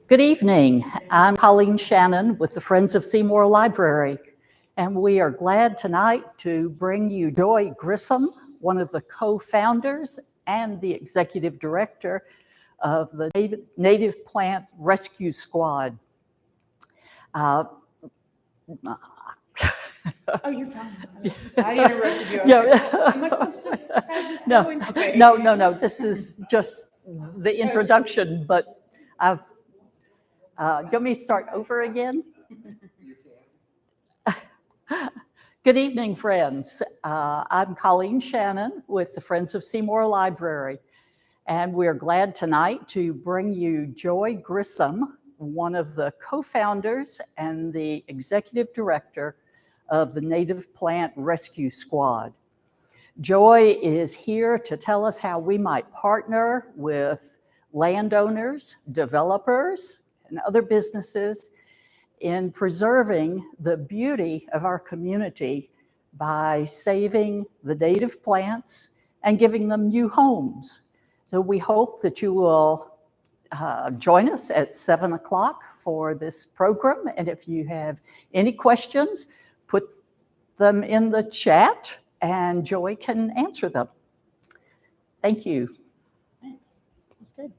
Good evening. I'm Colleen Shannon with the Friends of Seymour Library, and we are glad tonight to bring you Joy Grissom, one of the co-founders and the executive director of the Native Plant Rescue Squad. Oh, you're fine. I interrupted you. Am I supposed to have this going? Okay. No. This is just the introduction, but I've. You want me to start over again? Good evening, friends. I'm Colleen Shannon with the Friends of Seymour Library, and we're glad tonight to bring you Joy Grissom, one of the co-founders and the executive director of the Native Plant Rescue Squad. Joy is here to tell us how we might partner with landowners, developers, and other businesses in preserving the beauty of our community by saving the native plants and giving them new homes. So we hope that you will join us at 7 o'clock for this program. And if you have any questions, put them in the chat and Joy can answer them. Thank you. Thanks. That's good.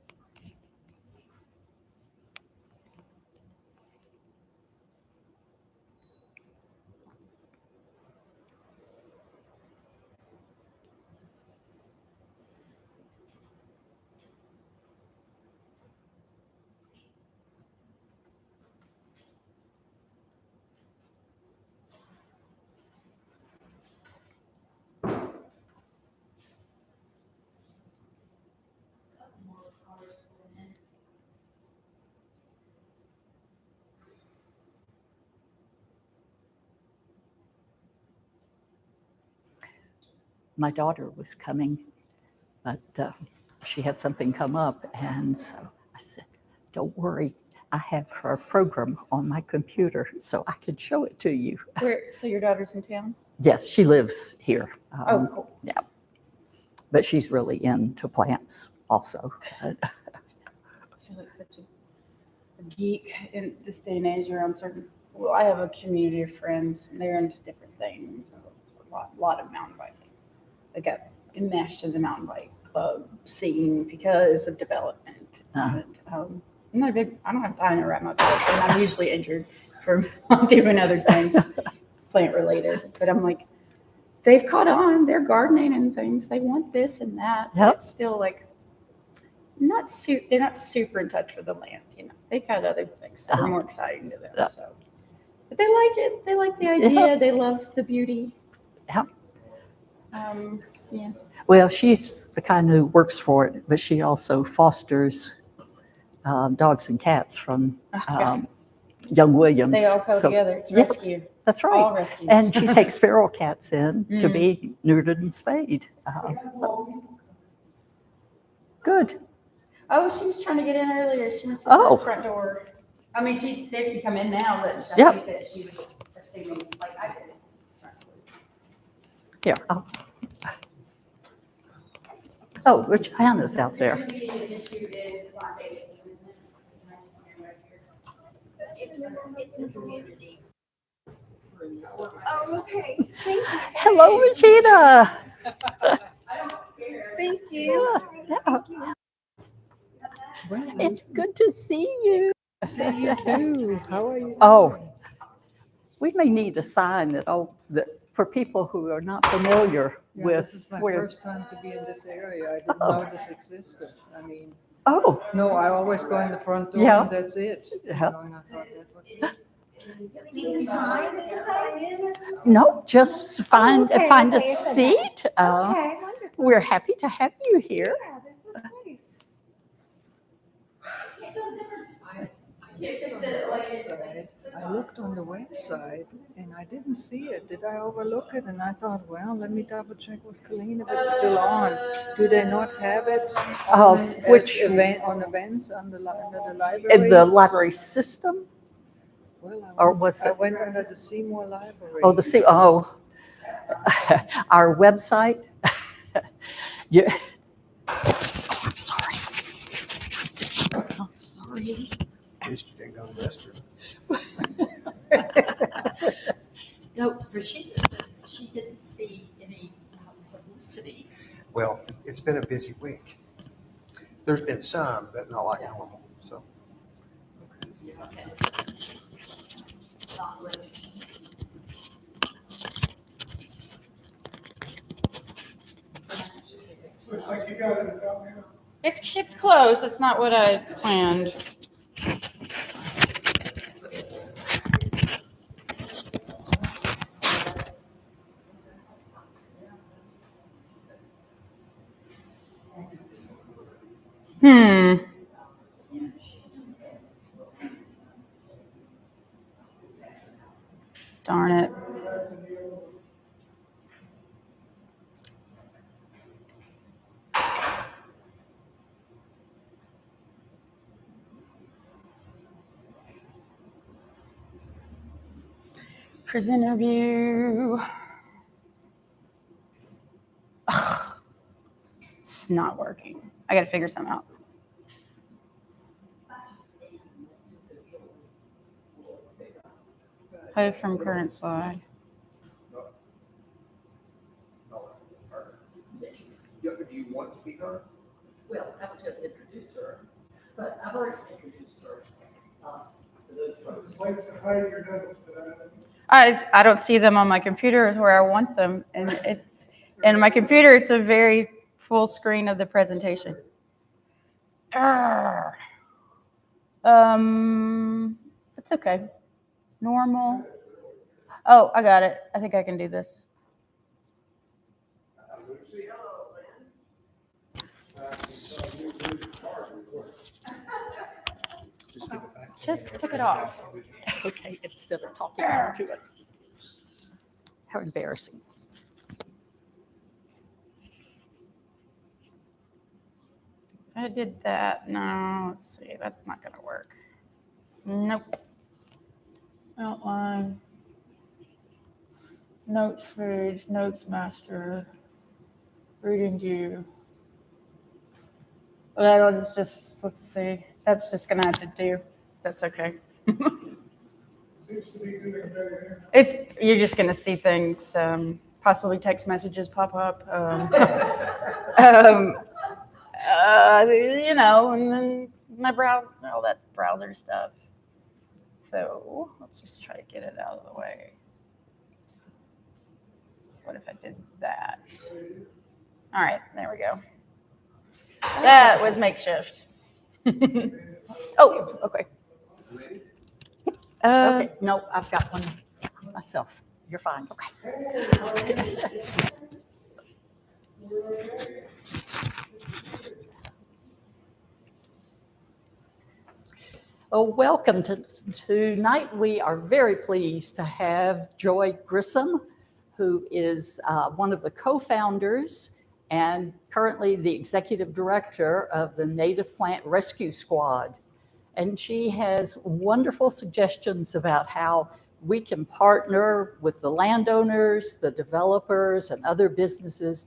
My daughter was coming, but she had something come up, and so I said, don't worry, I have her program on my computer, so I could show it to you. So your daughter's in town? Yes, she lives here. Oh, cool. Yeah, but she's really into plants also. I feel like such a geek in this day and age around certain. Well, I have a community of friends, and they're into different things. So a lot of mountain biking. I got enmeshed in the mountain bike club scene because of development. And, I'm not a big. I don't have time to ride my bike, and I'm usually injured from doing other things, plant related. But I'm like, they've caught on. They're gardening and things. They want this and that. Yep. It's still like they're not super in touch with the land. You know, they got other things that are more exciting to them. So, but they like it. They like the idea. Yeah. They love the beauty. Yeah. Yeah. Well, she's the kind who works for it, but she also fosters dogs and cats from Young Williams. They all go together. It's rescue. That's right. All rescues. And she takes feral cats in to be neutered and spayed. Good. Oh, she was trying to get in earlier. She went to the front door. I mean, they can come in now, but I think that she was assuming, like I did. Here. Oh, Rich Hannah's out there. It's a community. Oh, okay. Thank you. Hello, Regina. Thank you. Yeah. It's good to see you. See you too. How are you? Oh, we may need a sign that for people who are not familiar with this is my where. first time to be in this area. I didn't know this existed. I mean, no, I always go in the front door and that's it. Yeah. You know, and I thought that was it. No, just find okay, a okay, seat. Okay, wonderful. We're happy to have you here. Yeah, this is nice. I looked on the website and I didn't see it. Did I overlook it? And I thought, well, let me double check with Colleen if it's still on. Do they not have it on events under the library? In the library system? Well, Or was I it? went under the Seymour Library. Our website. Yeah. Oh, I'm sorry. you. At least you didn't go to the restroom. No, Rashida said she didn't see any publicity. Well, it's been a busy week. There's been some, but not like normal, so. Okay. Not really. Looks like you got it about now. It's close. It's not what I planned. Hmm. Darn it. Presenter view. Ugh. It's not working. I gotta figure something out. Hide from current slide. Do you want to be heard? Well, I was going to introduce her, but I've already introduced her. To those folks. Place to hide your notes, but I don't see them on my computer is where I want them. And my computer, it's a very full screen of the presentation. Arrgh. It's okay. Normal. Oh, I got it. I think I can do this. Just give it back. Just took it off. Okay, instead of talking into it. How embarrassing. I did that. No, let's see. That's not going to work. Nope. Outline. Notes page, notes master, reading view. That was just, let's see. That's just going to have to do. That's okay. seems to be doing better. You're just going to see things, possibly text messages pop up. And then my browser, all that browser stuff. So let's just try to get it out of the way. What if I did that? All right, there we go. That was makeshift. Oh, okay. Okay, no, I've got one myself. You're fine. Okay. Oh, welcome to tonight. We are very pleased to have Joy Grissom, who is one of the co-founders and currently the executive director of the Native Plant Rescue Squad. And she has wonderful suggestions about how we can partner with the landowners, the developers, and other businesses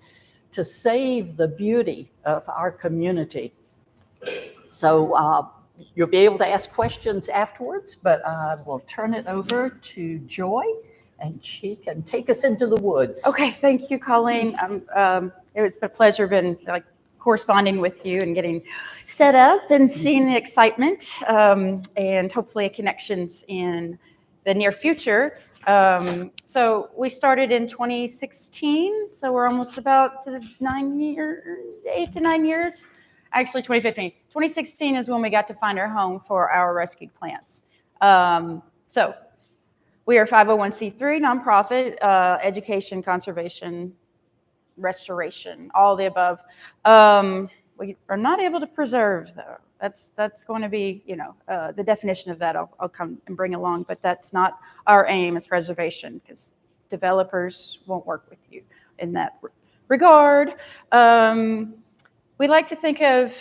to save the beauty of our community. So you'll be able to ask questions afterwards, but I will turn it over to Joy, and she can take us into the woods. Okay, thank you, Colleen. It's been a pleasure been corresponding with you and getting set up and seeing the excitement and hopefully connections in the near future. So we started in 2016, so we're almost about to 8 to 9 years. Actually, 2015. 2016 is when we got to find our home for our rescued plants. So we are a 501c3 nonprofit, education, conservation, restoration, all the above. We are not able to preserve, though. That's going to be, the definition of that I'll come and bring along, but that's not our aim is preservation, because developers won't work with you in that regard. We like to think of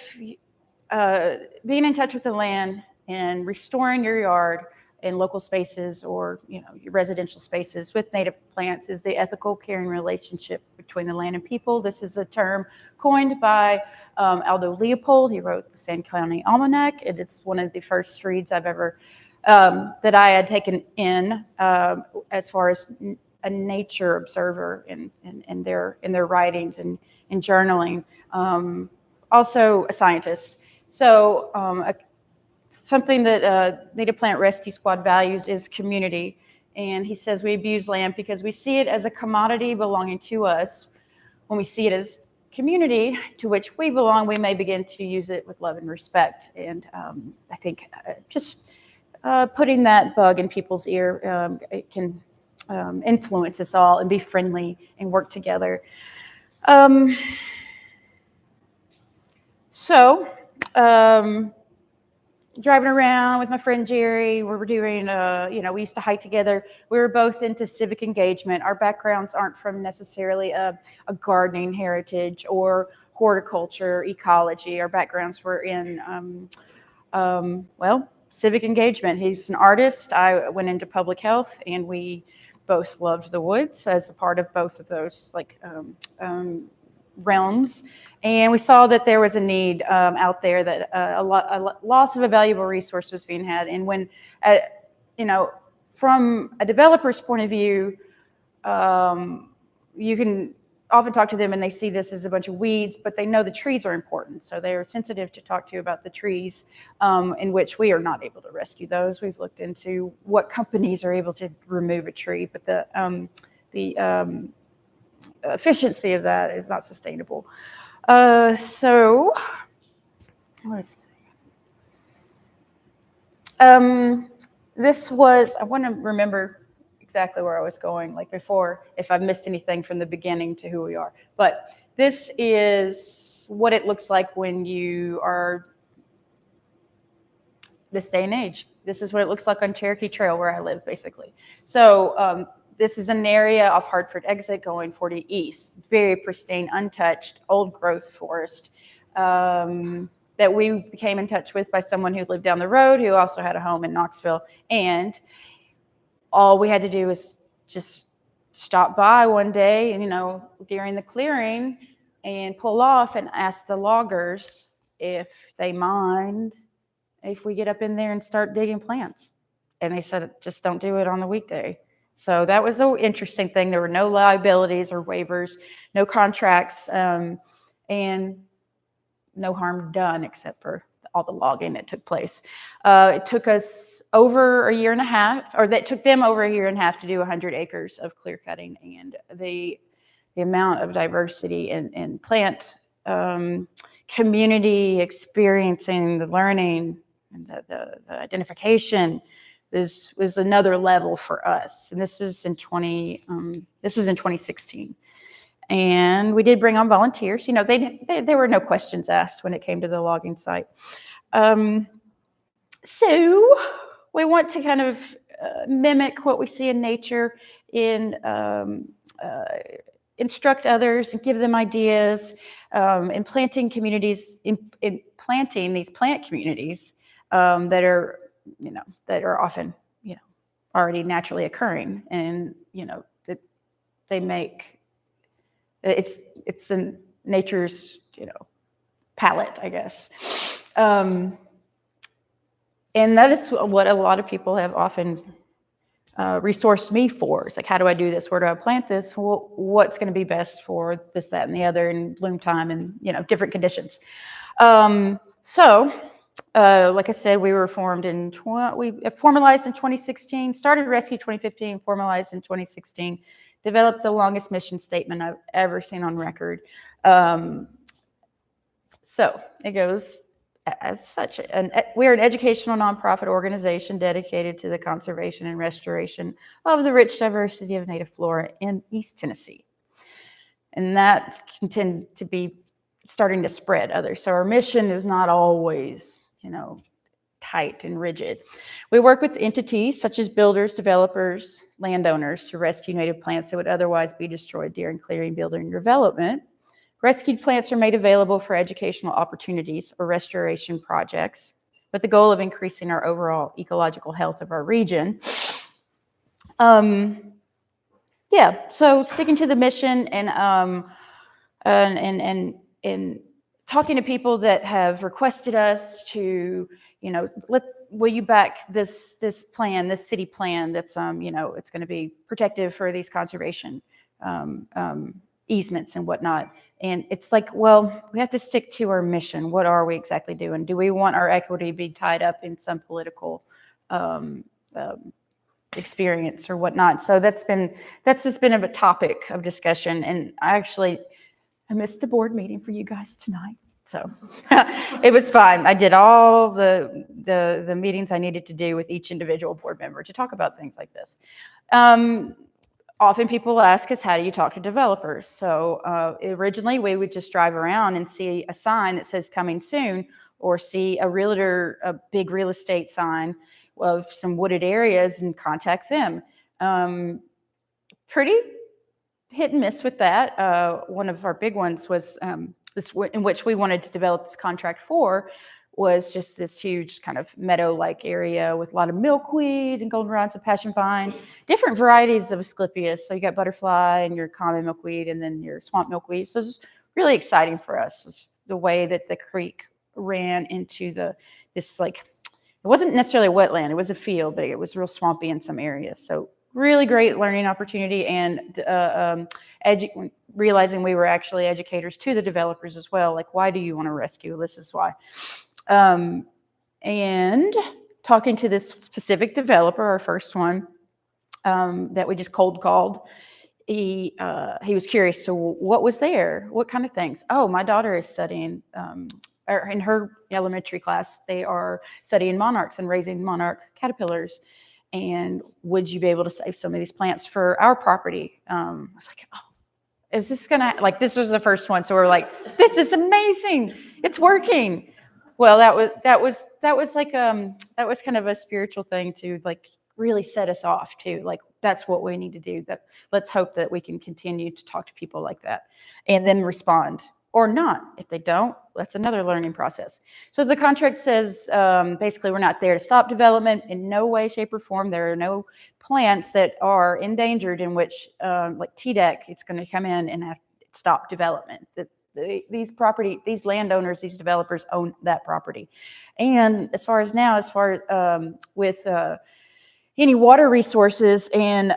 being in touch with the land and restoring your yard in local spaces or your residential spaces with native plants is the ethical, caring relationship between the land and people. This is a term coined by Aldo Leopold. He wrote the Sand County Almanac, and it's one of the first reads I've ever that I had taken in as far as a nature observer in their writings and journaling. Also a scientist. So something that Native Plant Rescue Squad values is community. And he says we abuse land because we see it as a commodity belonging to us. When we see it as community to which we belong, we may begin to use it with love and respect. And I think just putting that bug in people's ear, it can influence us all and be friendly and work together. Driving around with my friend Jerry, we were doing, we used to hike together. We were both into civic engagement. Our backgrounds aren't from necessarily a gardening heritage or horticulture, ecology. Our backgrounds were in, civic engagement. He's an artist. I went into public health, and we both loved the woods as a part of both of those realms. And we saw that there was a need out there, that a loss of a valuable resource was being had. And when, from a developer's point of view, you can often talk to them and they see this as a bunch of weeds, but they know the trees are important. So they're sensitive to talk to you about the trees, in which we are not able to rescue those. We've looked into what companies are able to remove a tree, but the efficiency of that is not sustainable. So this was, I want to remember exactly where I was going, like before, if I've missed anything from the beginning to who we are. But this is what it looks like when you are this day and age. This is what it looks like on Cherokee Trail where I live, basically. So this is an area off Hartford exit going 40 east, very pristine, untouched, old growth forest that we became in touch with by someone who lived down the road, who also had a home in Knoxville. And all we had to do was just stop by one day, during the clearing and pull off and ask the loggers if they mind if we get up in there and start digging plants. And they said, just don't do it on the weekday. So that was an interesting thing. There were no liabilities or waivers, no contracts, and no harm done except for all the logging that took place. It took us over a year and a half, or that took them over a year and a half to do 100 acres of clear cutting. And the amount of diversity in plant community experiencing, the learning, and the identification was another level for us. And this was in 2016. And we did bring on volunteers. There were no questions asked when it came to the logging site. So we want to kind of mimic what we see in nature, instruct others and give them ideas, in planting communities, in planting these plant communities that are often, already naturally occurring, and that they make. It's in nature's, palette, I guess. And that is what a lot of people have often resourced me for. It's like, how do I do this? Where do I plant this? Well, what's going to be best for this, that, and the other in bloom time and, different conditions. Like I said, we were formalized in 2016, started Rescue 2015, formalized in 2016. Developed the longest mission statement I've ever seen on record. So it goes as such. We're an educational nonprofit organization dedicated to the conservation and restoration of the rich diversity of native flora in East Tennessee. And that can tend to be starting to spread others. So our mission is not always, tight and rigid. We work with entities such as builders, developers, landowners to rescue native plants that would otherwise be destroyed during clearing, building, and development. Rescued plants are made available for educational opportunities or restoration projects with the goal of increasing our overall ecological health of our region. Yeah, so sticking to the mission and talking to people that have requested us to, will you back this plan, this city plan that's it's going to be protective for these conservation easements and whatnot. And it's like, well, we have to stick to our mission. What are we exactly doing? Do we want our equity to be tied up in some political experience or whatnot? So that's just been a topic of discussion. And I missed the board meeting for you guys tonight. So it was fine. I did all the meetings I needed to do with each individual board member to talk about things like this. Often people ask us, how do you talk to developers? So originally we would just drive around and see a sign that says coming soon, or see a big real estate sign of some wooded areas and contact them. Pretty hit and miss with that. One of our big ones was in which we wanted to develop this contract for, was just this huge kind of meadow-like area with a lot of milkweed and goldenrods and passion vine, different varieties of Asclepias. So you got butterfly and your common milkweed and then your swamp milkweed. So it's really exciting for us. It's the way that the creek ran into this it wasn't necessarily a wetland, it was a field, but it was real swampy in some areas. So really great learning opportunity, and realizing we were actually educators to the developers as well. Like, why do you want to rescue? This is why. And talking to this specific developer, our first one, that we just cold called, he was curious. So what was there? What kind of things? Oh, my daughter is studying, or in her elementary class, they are studying monarchs and raising monarch caterpillars. And would you be able to save some of these plants for our property? I was like, oh, is this this was the first one. So we're like, this is amazing. It's working. Well, that was kind of a spiritual thing to really set us off too. Like, that's what we need to do. That let's hope that we can continue to talk to people like that and then respond, or not. If they don't, that's another learning process. So the contract says, basically, we're not there to stop development in no way, shape, or form. There are no plants that are endangered in which, like TDEC, it's going to come in and have to stop development. These landowners, these developers own that property. And as far with any water resources and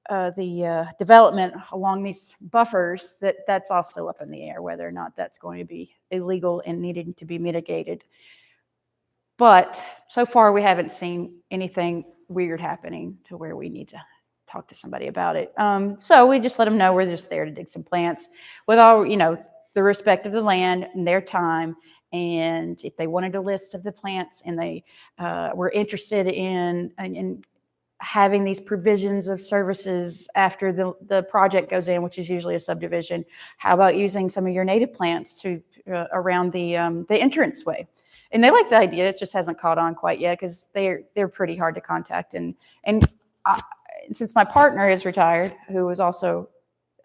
the development along these buffers, that's also up in the air, whether or not that's going to be illegal and needing to be mitigated. But so far, we haven't seen anything weird happening to where we need to talk to somebody about it. So we just let them know we're just there to dig some plants with all, the respect of the land and their time. And if they wanted a list of the plants and they were interested in having these provisions of services after the project goes in, which is usually a subdivision, how about using some of your native plants to around the entranceway? And they like the idea. It just hasn't caught on quite yet because they're pretty hard to contact. And since my partner is retired, who was also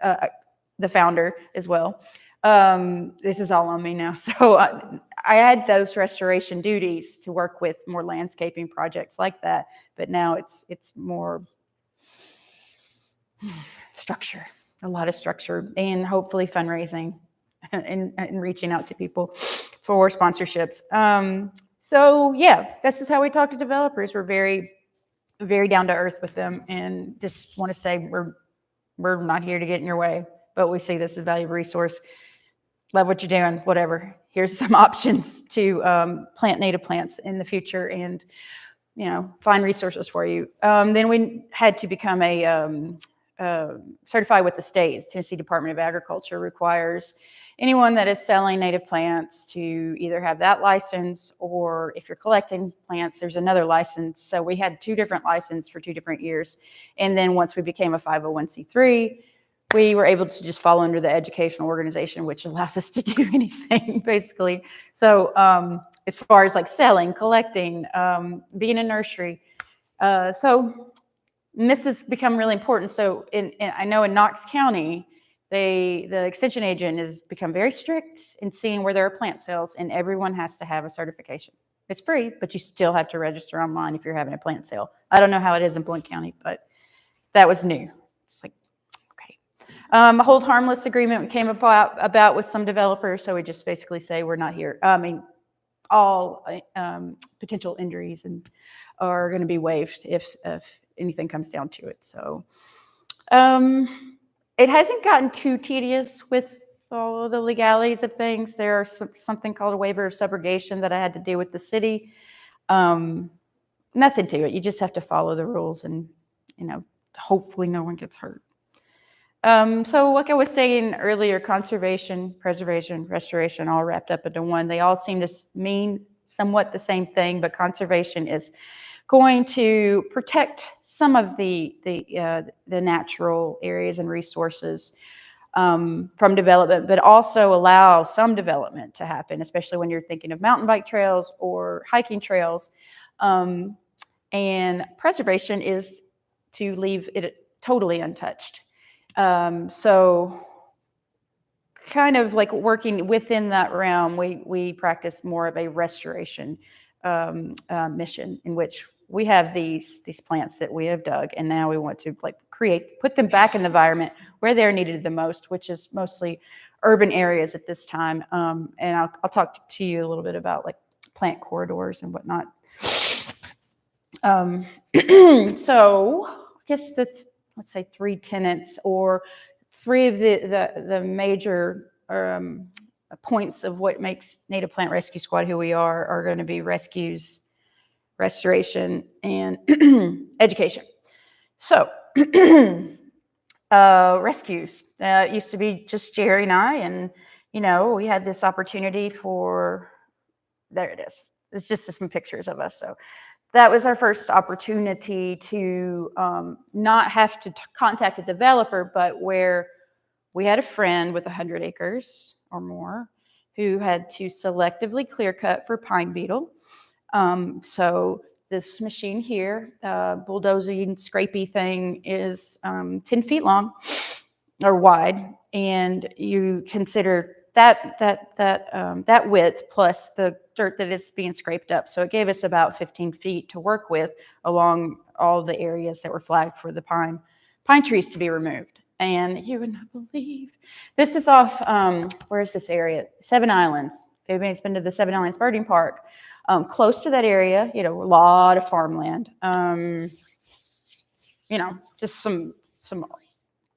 the founder as well, this is all on me now. So I had those restoration duties to work with more landscaping projects like that, but now it's more structure, a lot of structure, and hopefully fundraising and reaching out to people for sponsorships. So yeah, this is how we talk to developers. We're very, very down to earth with them, and just want to say we're not here to get in your way, but we see this as a valuable resource. Love what you're doing, whatever. Here's some options to plant native plants in the future and, find resources for you. Then we had to become certified with the state. Tennessee Department of Agriculture requires anyone that is selling native plants to either have that license, or if you're collecting plants, there's another license. So we had 2 different licenses for 2 different years. And then once we became a 501c3, we were able to just fall under the educational organization, which allows us to do anything, basically. So as far as selling, collecting, being a nursery. So this has become really important. So I know in Knox County, the extension agent has become very strict in seeing where there are plant sales, and everyone has to have a certification. It's free, but you still have to register online if you're having a plant sale. I don't know how it is in Blount County, but that was new. It's like, okay. A hold harmless agreement came about with some developers, so we just basically say we're not here. I mean, all potential injuries are going to be waived if anything comes down to it. So it hasn't gotten too tedious with all of the legalities of things. There's something called a waiver of subrogation that I had to do with the city. Nothing to it. You just have to follow the rules, and hopefully no one gets hurt. So like I was saying earlier, conservation, preservation, restoration, all wrapped up into one. They all seem to mean somewhat the same thing, but conservation is going to protect some of the natural areas and resources from development, but also allow some development to happen, especially when you're thinking of mountain bike trails or hiking trails. And preservation is to leave it totally untouched. So kind of like working within that realm, we practice more of a restoration mission, in which we have these plants that we have dug, and now we want to put them back in the environment where they're needed the most, which is mostly urban areas at this time. And I'll talk to you a little bit about like plant corridors and whatnot. So I guess let's say 3 tenets, or 3 of the major points of what makes Native Plant Rescue Squad who we are going to be rescues, restoration, and education. So rescues. It used to be just Jerry and I, and we had this opportunity for, there it is. It's just some pictures of us. So that was our first opportunity to not have to contact a developer, but where we had a friend with 100 acres or more who had to selectively clear cut for pine beetle. So this machine here, bulldozing, scrapey thing, is 10 feet long or wide, and you consider that width plus the dirt that is being scraped up. So it gave us about 15 feet to work with along all the areas that were flagged for the pine trees to be removed. And you would not believe, this is off, where is this area? 7 Islands. If anybody's been to the 7 Islands Birding Park, close to that area, a lot of farmland. Just some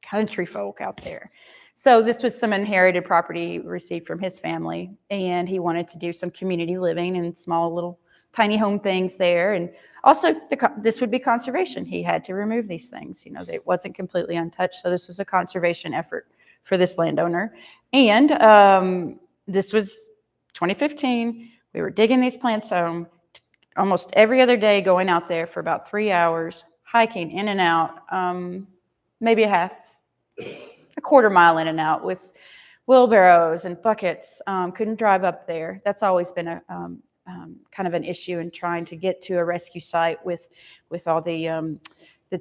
country folk out there. So this was some inherited property received from his family, and he wanted to do some community living and small little tiny home things there. And also this would be conservation. He had to remove these things. It wasn't completely untouched. So this was a conservation effort for this landowner. And this was 2015. We were digging these plants home almost every other day, going out there for about 3 hours, hiking in and out, maybe a quarter mile in and out with wheelbarrows and buckets. Couldn't drive up there. That's always been a kind of an issue in trying to get to a rescue site with all the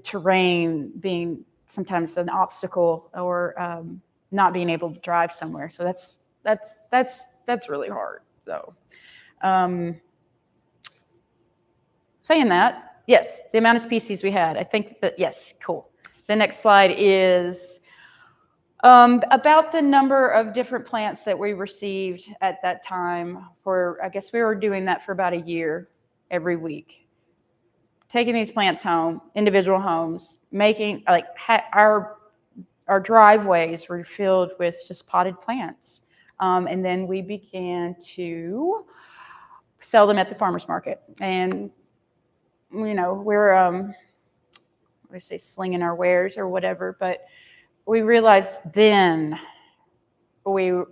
terrain being sometimes an obstacle, or not being able to drive somewhere. So that's really hard. So saying that, yes, the amount of species we had, I think that, yes, cool. The next slide is about the number of different plants that we received at that time. I guess we were doing that for about a year, every week. Taking these plants home, individual homes, making, our driveways were filled with just potted plants. And then we began to sell them at the farmer's market. And, we're, we say slinging our wares or whatever, but we realized then,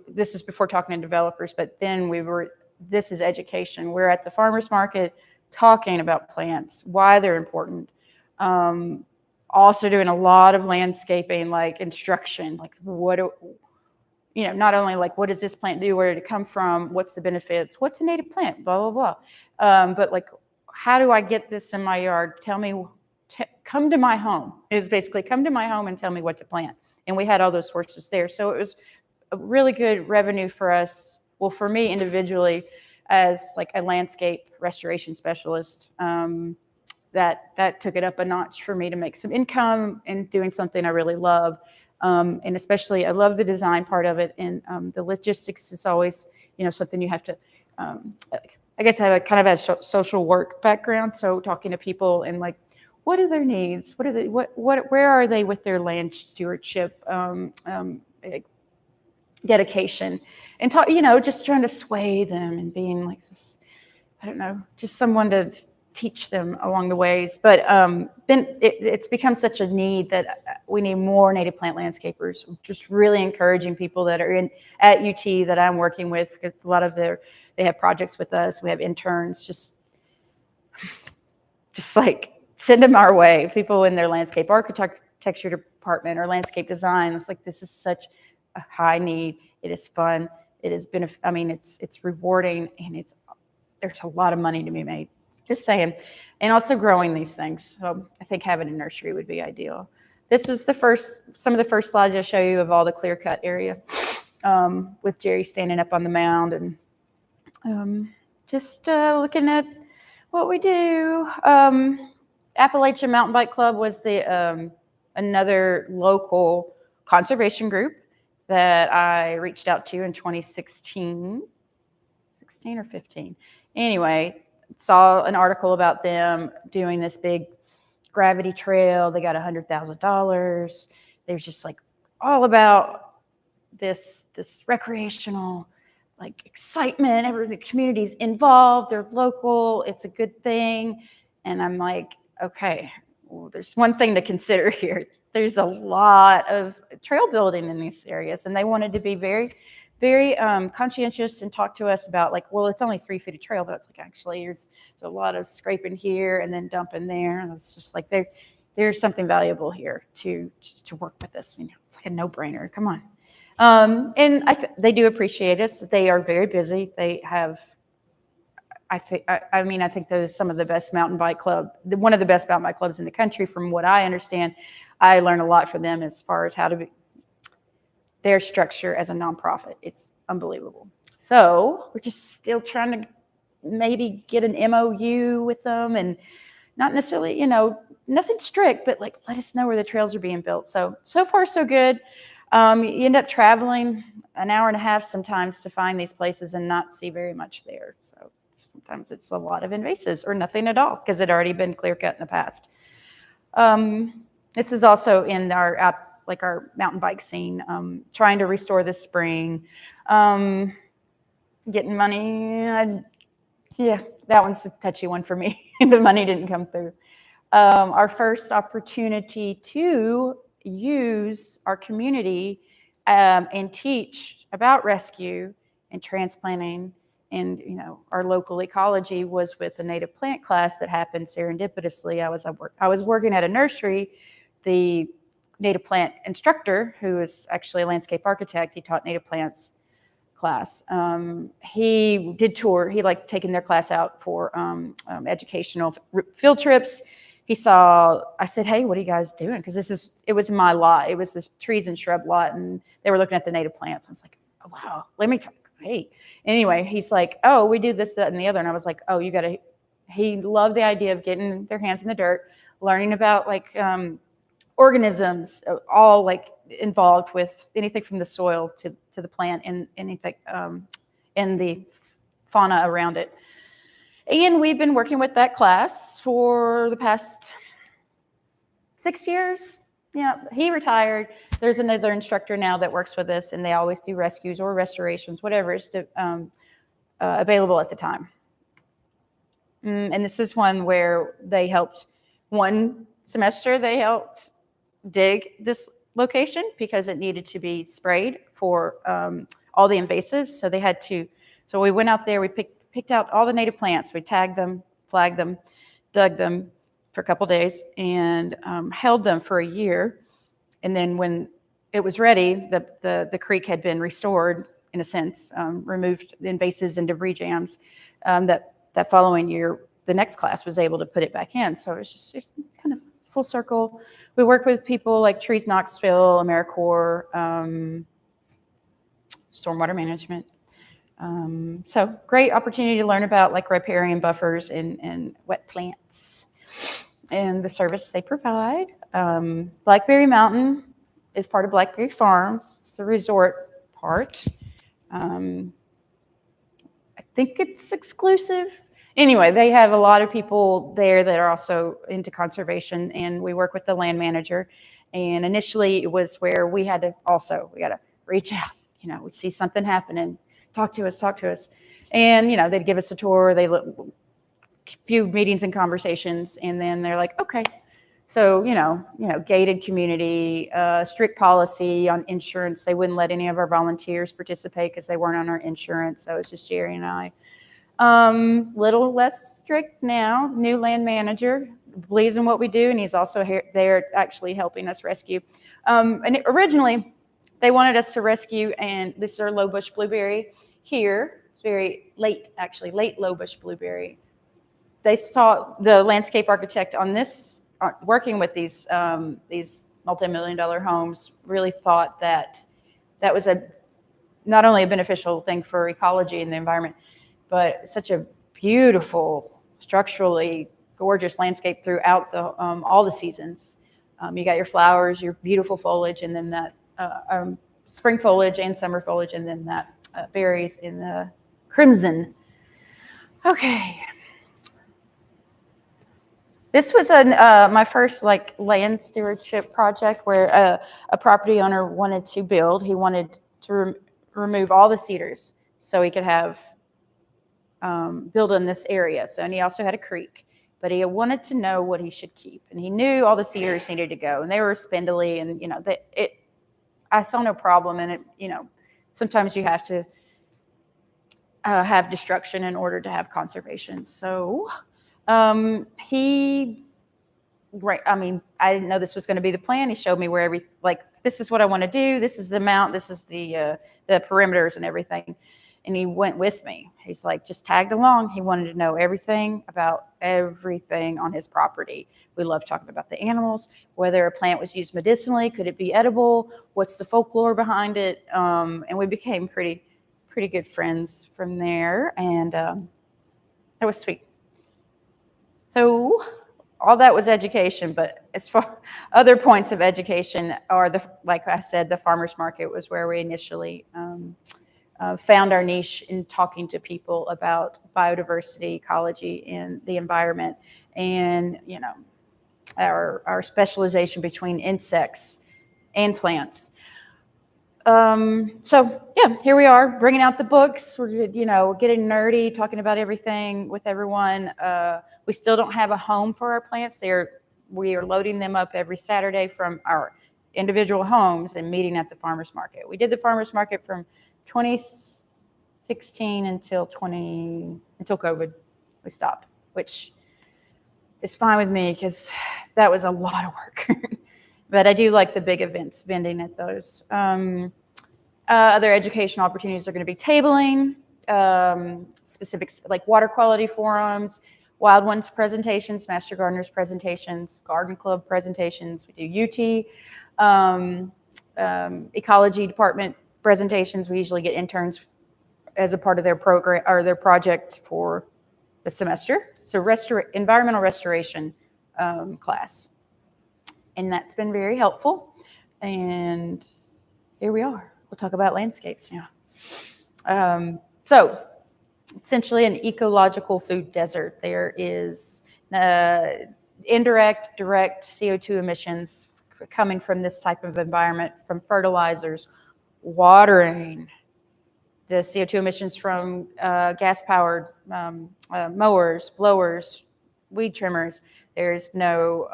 this is before talking to developers, but then this is education. We're at the farmer's market talking about plants, why they're important. Also doing a lot of landscaping, like instruction, like not only like, what does this plant do? Where did it come from? What's the benefits? What's a native plant? Blah, blah, blah. But like, how do I get this in my yard? Tell me, come to my home. It was basically come to my home and tell me what to plant. And we had all those sources there. So it was a really good revenue for us. Well, for me individually, as like a landscape restoration specialist. That took it up a notch for me to make some income and doing something I really love. And especially, I love the design part of it, and the logistics is always, something you have to. I guess I have a kind of a social work background, so talking to people and like, what are their needs? What are they? Where are they with their land stewardship? Dedication, and talk, just trying to sway them and being like this, I don't know, just someone to teach them along the ways. But then it's become such a need that we need more native plant landscapers. Just really encouraging people that are at UT that I'm working with. A lot of they have projects with us. We have interns. Just like send them our way. People in their landscape architecture department or landscape design. It's like, this is such a high need. It is fun. It has been. It's rewarding, and there's a lot of money to be made. Just saying. And also growing these things. So I think having a nursery would be ideal. This was some of the first slides I show you of all the clear cut area, with Jerry standing up on the mound, and just looking at what we do. Appalachian Mountain Bike Club was another local conservation group that I reached out to in 2016, 16 or 15. Anyway, saw an article about them doing this big gravity trail. They got $100,000. They're just like all about this recreational like excitement. The community's involved. They're local. It's a good thing. And I'm like, okay, well, there's one thing to consider here. There's a lot of trail building in these areas, and they wanted to be very, very conscientious and talk to us about like, well, it's only 3 feet of trail, but it's like actually there's a lot of scraping here and then dumping there. And it's just like there's something valuable here to work with this. It's like a no-brainer. Come on. And they do appreciate us. They are very busy. They have. I think they're some of the best mountain bike club, one of the best mountain bike clubs in the country, from what I understand. I learned a lot from them as far as how to be their structure as a nonprofit. It's unbelievable. So we're just still trying to maybe get an MOU with them, and not necessarily, nothing strict, but like let us know where the trails are being built. So far so good. You end up traveling an hour and a half sometimes to find these places and not see very much there. So sometimes it's a lot of invasives or nothing at all because it already been clear cut in the past. This is also in our mountain bike scene, trying to restore this spring, getting money. That one's a touchy one for me. The money didn't come through. Our first opportunity to use our community and teach about rescue and transplanting and our local ecology was with a native plant class that happened serendipitously. I was working at a nursery. The native plant instructor, who is actually a landscape architect, he taught native plants class. He did tour. He liked taking their class out for educational field trips. I said, hey, what are you guys doing? Because it was my lot. It was this trees and shrub lot, and they were looking at the native plants. I was like, oh, wow, let me talk. Hey. Anyway, he's like, oh, we do this, that, and the other. And I was like, oh, he loved the idea of getting their hands in the dirt, learning about like organisms, all like involved with anything from the soil to the plant and anything and the fauna around it. And we've been working with that class for the past 6 years. Yeah, he retired. There's another instructor now that works with us, and they always do rescues or restorations, whatever is available at the time. And this is one where they helped one semester. They helped dig this location because it needed to be sprayed for all the invasives. So they had to. So we went out there. We picked out all the native plants. We tagged them, flagged them, dug them for a couple days, and held them for a year. And then when it was ready, the creek had been restored in a sense, removed the invasives and debris jams. That following year, the next class was able to put it back in. So it's kind of full circle. We work with people like Trees Knoxville, AmeriCorps, Stormwater Management. So great opportunity to learn about like riparian buffers and wet plants and the service they provide. Blackberry Mountain is part of Blackberry Farms. It's the resort part. I think it's exclusive. Anyway, they have a lot of people there that are also into conservation, and we work with the land manager. And initially, it was where we got to reach out. We'd see something happening, talk to us, and they'd give us a tour. They look few meetings and conversations, and then they're like, okay. So, gated community, strict policy on insurance. They wouldn't let any of our volunteers participate because they weren't on our insurance. So it's just Jerry and I. Little less strict now. New land manager believes in what we do, and he's also there actually helping us rescue. And originally, they wanted us to rescue, and this is our low bush blueberry here. It's very late, actually, late low bush blueberry. They saw the landscape architect on this, working with these multi-million-dollar homes, really thought that was not only a beneficial thing for ecology and the environment, but such a beautiful, structurally gorgeous landscape throughout all the seasons. You got your flowers, your beautiful foliage, and then that spring foliage and summer foliage, and then that berries in the crimson. Okay. This was my first land stewardship project where a property owner wanted to build. He wanted to remove all the cedars so he could have build in this area. And he also had a creek, but he wanted to know what he should keep. And he knew all the cedars needed to go, and they were spindly, and I saw no problem in it. Sometimes you have to have destruction in order to have conservation. So I didn't know this was going to be the plan. He showed me where this is what I want to do. This is the amount. This is the perimeters and everything. And he went with me. He's just tagged along. He wanted to know everything about everything on his property. We love talking about the animals, whether a plant was used medicinally, could it be edible? What's the folklore behind it? And we became pretty good friends from there. And that was sweet. So all that was education, but as far other points of education are like I said, the farmers market was where we initially found our niche in talking to people about biodiversity, ecology, and the environment, and our specialization between insects and plants. So yeah, here we are bringing out the books. We're getting nerdy, talking about everything with everyone. We still don't have a home for our plants. We are loading them up every Saturday from our individual homes and meeting at the farmers market. We did the farmers market from 2016 until COVID. We stopped, which is fine with me because that was a lot of work. But I do like the big events, vending at those. Other educational opportunities are going to be tabling, specifics like water quality forums, Wild Ones presentations, Master Gardeners presentations, Garden Club presentations. We do UT, ecology department presentations. We usually get interns as a part of their program or their project for the semester. So environmental restoration class. And that's been very helpful. And here we are. We'll talk about landscapes now. So essentially an ecological food desert. There is indirect, direct CO2 emissions coming from this type of environment, from fertilizers, watering, the CO2 emissions from gas-powered mowers, blowers, weed trimmers. There's no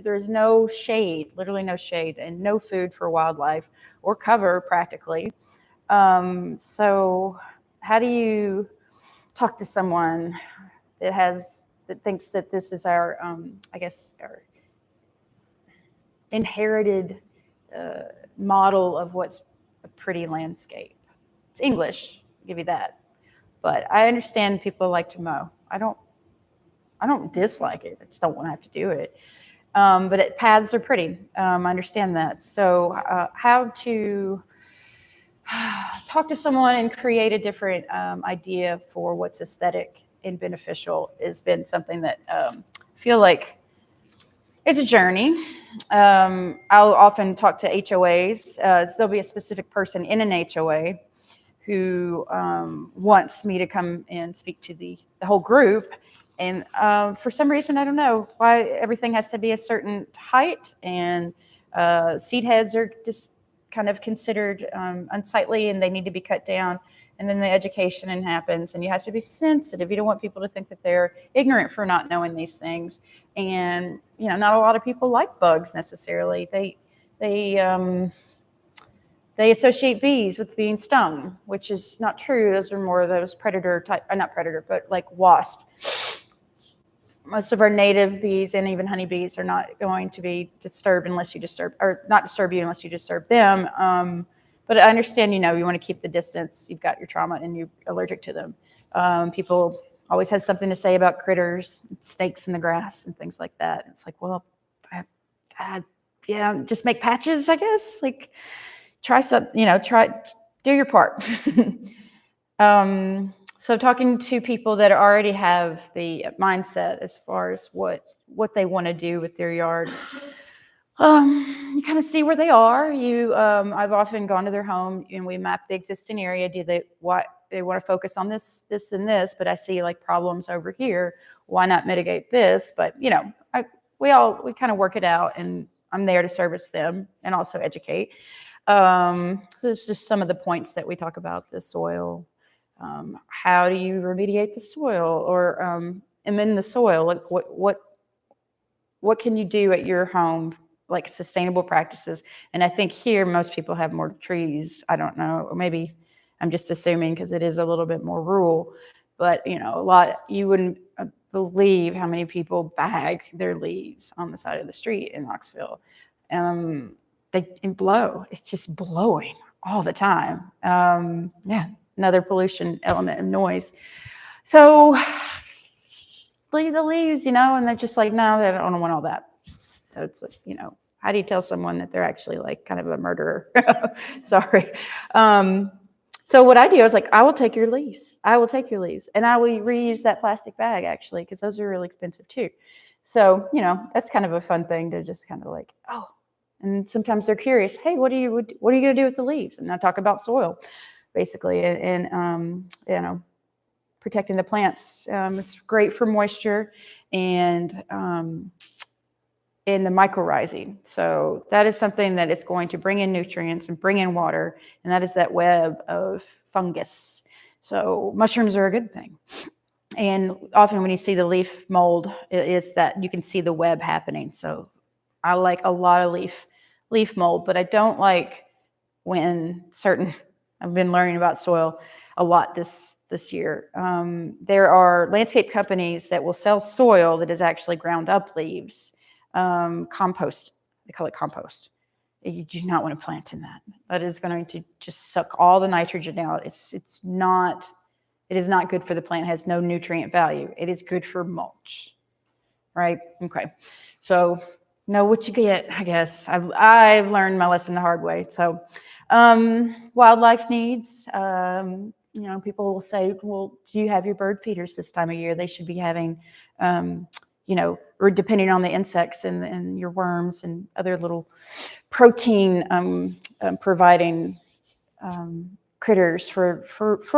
there's no shade, literally no shade, and no food for wildlife or cover practically. So how do you talk to someone that thinks that this is our our inherited model of what's a pretty landscape? It's English, I'll give you that. But I understand people like to mow. I don't dislike it. I just don't want to have to do it. But paths are pretty. I understand that. So how to talk to someone and create a different idea for what's aesthetic and beneficial has been something that I feel like it's a journey. I'll often talk to HOAs. There'll be a specific person in an HOA who wants me to come and speak to the whole group. And for some reason, I don't know why everything has to be a certain height, and seed heads are just kind of considered unsightly and they need to be cut down. And then the education happens, and you have to be sensitive. You don't want people to think that they're ignorant for not knowing these things. And not a lot of people like bugs necessarily. They associate bees with being stung, which is not true. Those are more of those predator type, not predator, but like wasp. Most of our native bees and even honeybees are not going to be disturbed unless you disturb, or not disturb you unless you disturb them. But I understand, you want to keep the distance. You've got your trauma and you're allergic to them. People always have something to say about critters, snakes in the grass and things like that. It's like, well, yeah, just make patches, I guess. Like, try do your part. So talking to people that already have the mindset as far as what they want to do with their yard, you kind of see where they are. I've often gone to their home and we map the existing area. Do they want to focus on this, and this? But I see like problems over here. Why not mitigate this? But we kind of work it out, and I'm there to service them and also educate. So it's just some of the points that we talk about: the soil. How do you remediate the soil or amend the soil? Like what can you do at your home, like sustainable practices? And I think here most people have more trees. I don't know, or maybe I'm just assuming because it is a little bit more rural. But you wouldn't believe how many people bag their leaves on the side of the street in Knoxville. They blow. It's just blowing all the time. Another pollution element of noise. So leave the leaves, and they're just like, no, I don't want all that. So it's like, how do you tell someone that they're actually like kind of a murderer? Sorry. So what I do is like, I will take your leaves. I will take your leaves, and I will reuse that plastic bag actually, because those are really expensive too. So, that's kind of a fun thing to just kind of like, oh, and sometimes they're curious. Hey, what are you going to do with the leaves? And I talk about soil, basically, and protecting the plants. It's great for moisture and in the mycorrhizing. So that is something that is going to bring in nutrients and bring in water, and that is that web of fungus. So mushrooms are a good thing. And often when you see the leaf mold, it is that you can see the web happening. So I like a lot of leaf mold, but I don't like when I've been learning about soil a lot this year. There are landscape companies that will sell soil that is actually ground up leaves. Compost, they call it compost. You do not want to plant in that. That is going to just suck all the nitrogen out. It is not good for the plant. It has no nutrient value. It is good for mulch, right? Okay. So know what you get, I guess. I've learned my lesson the hard way. So wildlife needs, people will say, well, do you have your bird feeders this time of year? They should be having, or depending on the insects and your worms and other little protein providing critters for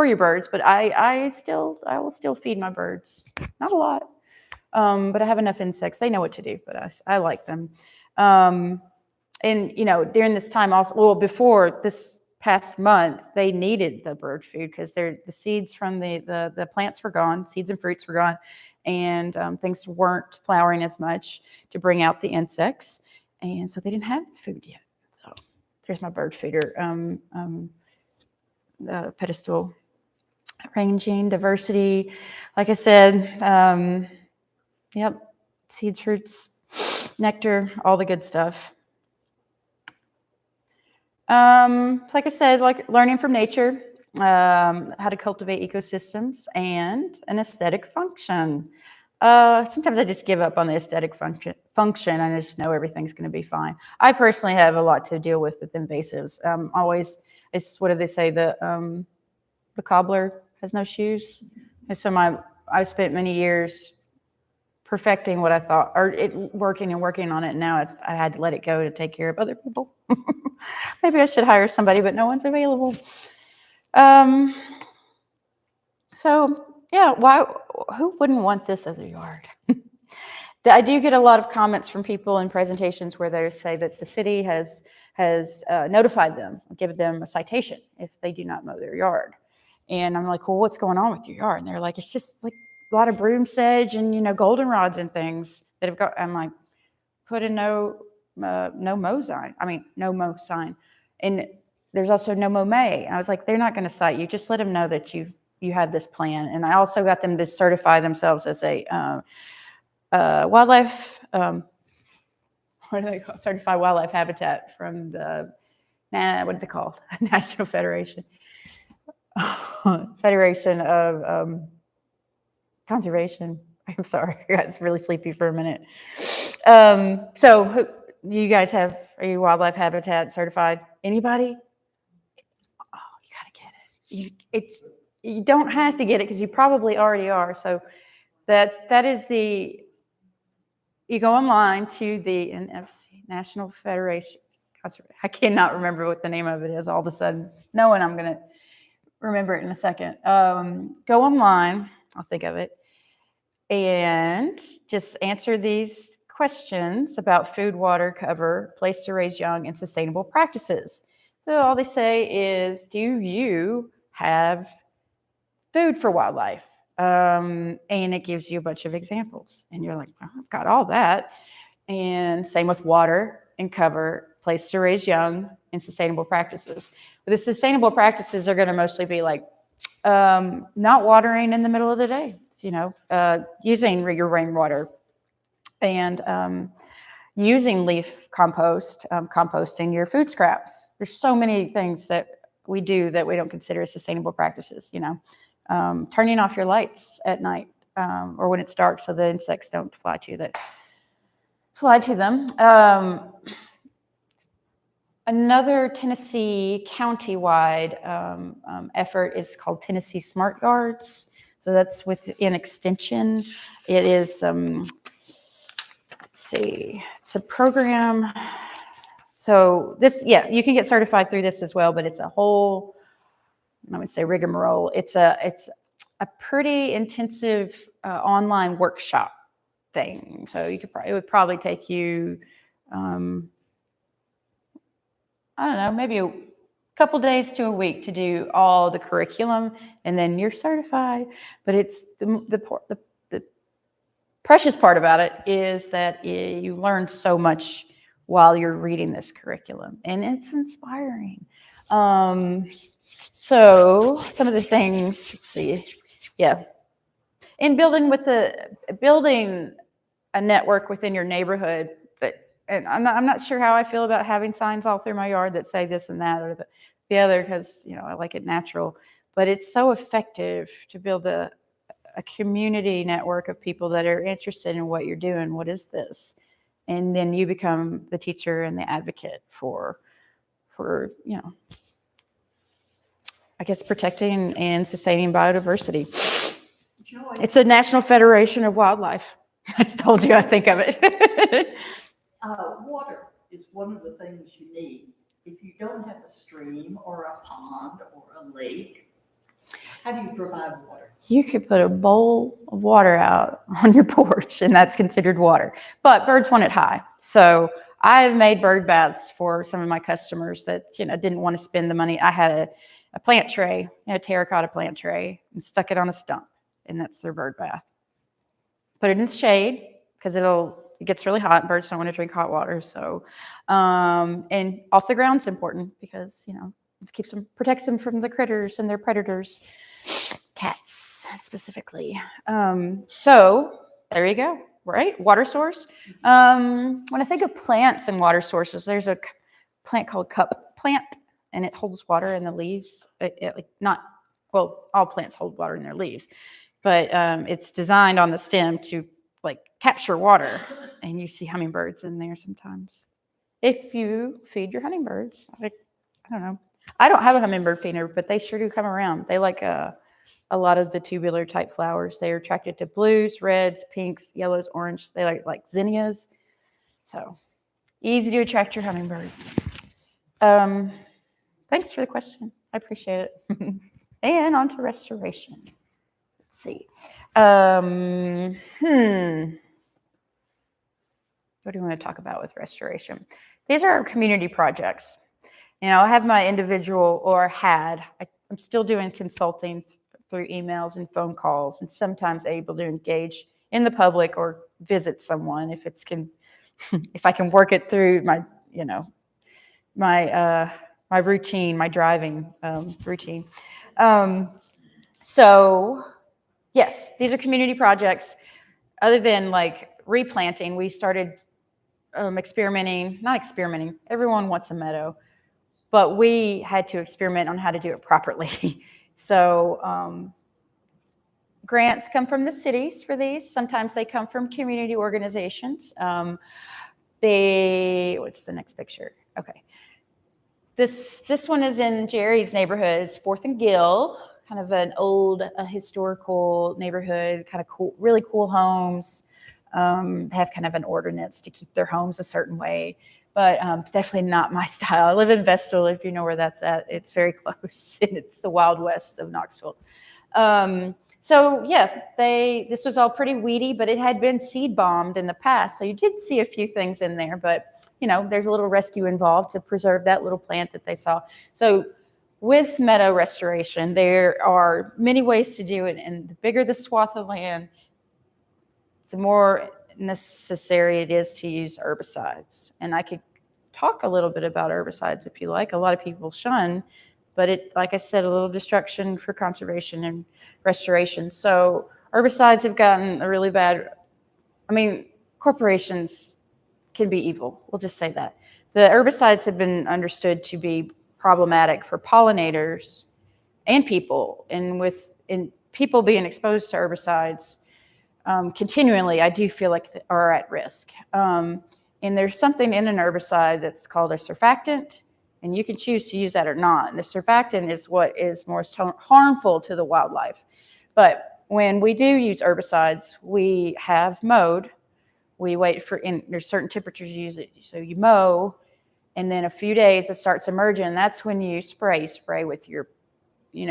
your birds. But I will still feed my birds. Not a lot. But I have enough insects. They know what to do, but I like them. And during this time also, well, before this past month, they needed the bird food because the seeds from the plants were gone, seeds and fruits were gone, and things weren't flowering as much to bring out the insects, and so they didn't have food yet. So there's my bird feeder pedestal. Ranging, diversity, like I said, yep, seeds, fruits, nectar, all the good stuff. Like I said, like learning from nature, how to cultivate ecosystems, and an aesthetic function. Sometimes I just give up on the aesthetic function. I just know everything's going to be fine. I personally have a lot to deal with invasives. It's, what do they say? The cobbler has no shoes. And so I spent many years perfecting what I thought, or working on it. And now I had to let it go to take care of other people. Maybe I should hire somebody, but no one's available. So yeah, who wouldn't want this as a yard? I do get a lot of comments from people in presentations where they say that the city has notified them, given them a citation if they do not mow their yard. And I'm like, well, what's going on with your yard? And they're like, it's just like a lot of broom sedge and, goldenrods and things that have got. I'm like, put a no mow sign. No mow sign. And there's also no mow May. And I was like, they're not going to cite you. Just let them know that you have this plan. And I also got them to certify themselves as a wildlife, what do they call it? Certified wildlife habitat from the, what are they called? National Federation of Conservation. I'm sorry, I got really sleepy for a minute. So you guys are you wildlife habitat certified? Anybody? Oh, you gotta get it. You don't have to get it because you probably already are. So that is you go online to the NFC, National Federation. I cannot remember what the name of it is all of a sudden. Knowing I'm going to remember it in a second. Go online, I'll think of it, and just answer these questions about food, water, cover, place to raise young, and sustainable practices. So all they say is, do you have food for wildlife? And it gives you a bunch of examples. And you're like, oh, I've got all that. And same with water and cover, place to raise young, and sustainable practices. But the sustainable practices are going to mostly be like not watering in the middle of the day, using your rainwater, and using leaf compost, composting your food scraps. There's so many things that we do that we don't consider as sustainable practices, turning off your lights at night or when it's dark so the insects don't fly to them. Another Tennessee county-wide effort is called Tennessee Smart Yards. So that's within Extension. It is, let's see, it's a program. So this, you can get certified through this as well, but it's a whole, I would say, rigmarole. It's a pretty intensive online workshop thing. So it would probably take you, I don't know, maybe a couple days to a week to do all the curriculum, and then you're certified. But it's the precious part about it is that you learn so much while you're reading this curriculum, and it's inspiring. So some of the things, let's see, in building a network within your neighborhood. And I'm not sure how I feel about having signs all through my yard that say this and that or the other, because I like it natural. But it's so effective to build a community network of people that are interested in what you're doing. What is this? And then you become the teacher and the advocate for I guess protecting and sustaining biodiversity. Joy. It's a National Federation of Wildlife. I told you I think of it. Water is one of the things you need. If you don't have a stream or a pond or a lake, how do you provide water? You could put a bowl of water out on your porch, and that's considered water. But birds want it high. So I've made bird baths for some of my customers that didn't want to spend the money. I had a plant tray, a terracotta plant tray, and stuck it on a stump, and that's their bird bath. Put it in the shade because it gets really hot. Birds don't want to drink hot water. So, and off the ground's important because, it protects them from the critters and their predators, cats specifically. So there you go, right? Water source. When I think of plants and water sources, there's a plant called cup plant, and it holds water in the leaves. All plants hold water in their leaves, but it's designed on the stem to capture water, and you see hummingbirds in there sometimes. If you feed your hummingbirds, I don't know. I don't have a hummingbird feeder, but they sure do come around. They like a lot of the tubular type flowers. They are attracted to blues, reds, pinks, yellows, orange. They like zinnias. So easy to attract your hummingbirds. Thanks for the question. I appreciate it. And on to restoration. Let's see. What do you want to talk about with restoration? These are community projects. I have my individual, or had, I'm still doing consulting through emails and phone calls, and sometimes able to engage in the public or visit someone if if I can work it through my, my routine, my driving routine. So yes, these are community projects. Other than like replanting, we started not experimenting. Everyone wants a meadow, but we had to experiment on how to do it properly. So grants come from the cities for these. Sometimes they come from community organizations. What's the next picture? Okay. This one is in Jerry's neighborhood. It's 4th and Gill, kind of an old historical neighborhood, kind of cool, really cool homes. Have kind of an ordinance to keep their homes a certain way, but definitely not my style. I live in Vestal, if you know where that's at. It's very close, and it's the Wild West of Knoxville. So yeah, this was all pretty weedy, but it had been seed bombed in the past, so you did see a few things in there, but there's a little rescue involved to preserve that little plant that they saw. So with meadow restoration, there are many ways to do it, and the bigger the swath of land, the more necessary it is to use herbicides. And I could talk a little bit about herbicides if you like. A lot of people shun, but like I said, a little destruction for conservation and restoration. So herbicides have gotten a really bad, corporations can be evil. We'll just say that. The herbicides have been understood to be problematic for pollinators and people. And people being exposed to herbicides, continually, I do feel like they are at risk. And there's something in an herbicide that's called a surfactant, and you can choose to use that or not. And the surfactant is what is most harmful to the wildlife. But when we do use herbicides, we have mowed. We wait there's certain temperatures you use it. So you mow, and then a few days it starts emerging. And that's when you spray with your,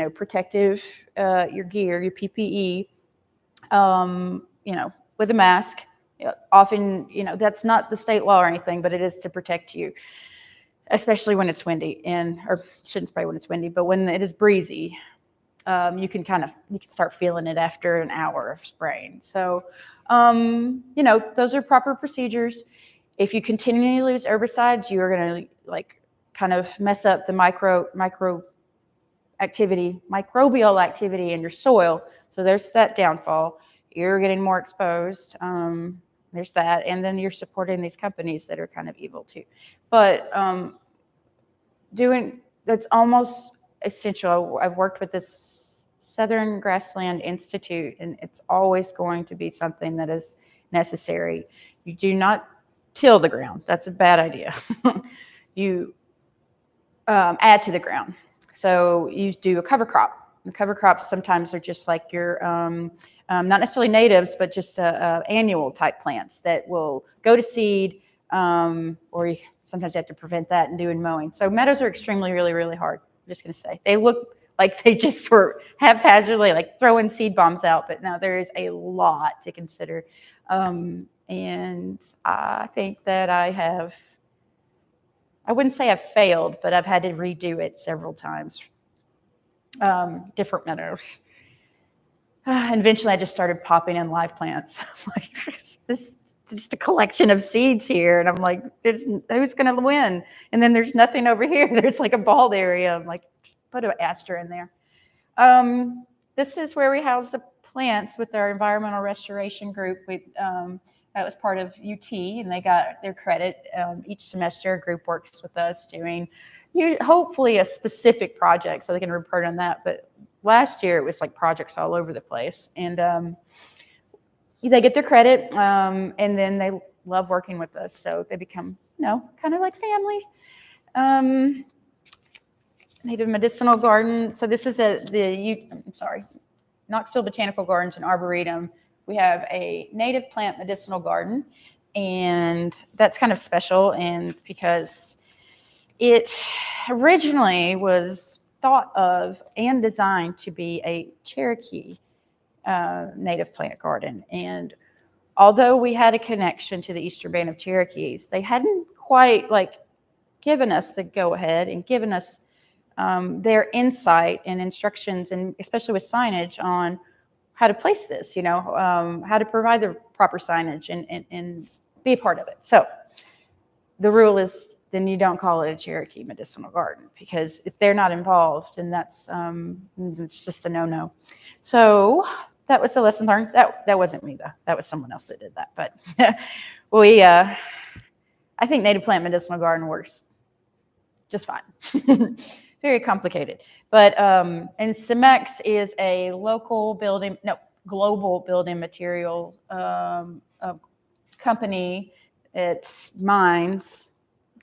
protective, your gear, your PPE. With a mask. Often, that's not the state law or anything, but it is to protect you, especially when it's windy, or shouldn't spray when it's windy, but when it is breezy, you can start feeling it after an hour of spraying. So, those are proper procedures. If you continually use herbicides, you are going to kind of mess up the microbial activity in your soil. So there's that downfall. You're getting more exposed. There's that. And then you're supporting these companies that are kind of evil too. But that's almost essential. I've worked with this Southern Grassland Institute, and it's always going to be something that is necessary. You do not till the ground. That's a bad idea. You add to the ground. So you do a cover crop. The cover crops sometimes are just like your, not necessarily natives, but just annual type plants that will go to seed, or sometimes you have to prevent that and doing mowing. So meadows are extremely, really, really hard. I'm just going to say. They look like they just were haphazardly throwing seed bombs out, but no, there is a lot to consider. And I think that I wouldn't say I've failed, but I've had to redo it several times. Different meadows. And eventually I just started popping in live plants. This just a collection of seeds here. And I'm like, who's going to win? And then there's nothing over here. There's a bald area. I'm like, put an aster in there. This is where we house the plants with our environmental restoration group. That was part of UT, and they got their credit. Each semester, a group works with us doing hopefully a specific project, so they can report on that. But last year, it was projects all over the place. And they get their credit, and then they love working with us. So they become, kind of like family. native medicinal garden. So this is Knoxville Botanical Gardens and Arboretum. We have a native plant medicinal garden, and that's kind of special, and because it originally was thought of and designed to be a Cherokee native plant garden. And although we had a connection to the Eastern Band of Cherokees, they hadn't quite given us the go ahead and given us their insight and instructions, and especially with signage on how to place this, how to provide the proper signage and be a part of it. So the rule is then you don't call it a Cherokee medicinal garden, because if they're not involved, then that's it's just a no-no. So that was a lesson learned. That wasn't me though. That was someone else that did that. But I think native plant medicinal garden works just fine. Very complicated. But and Cemex is a global building material company. It mines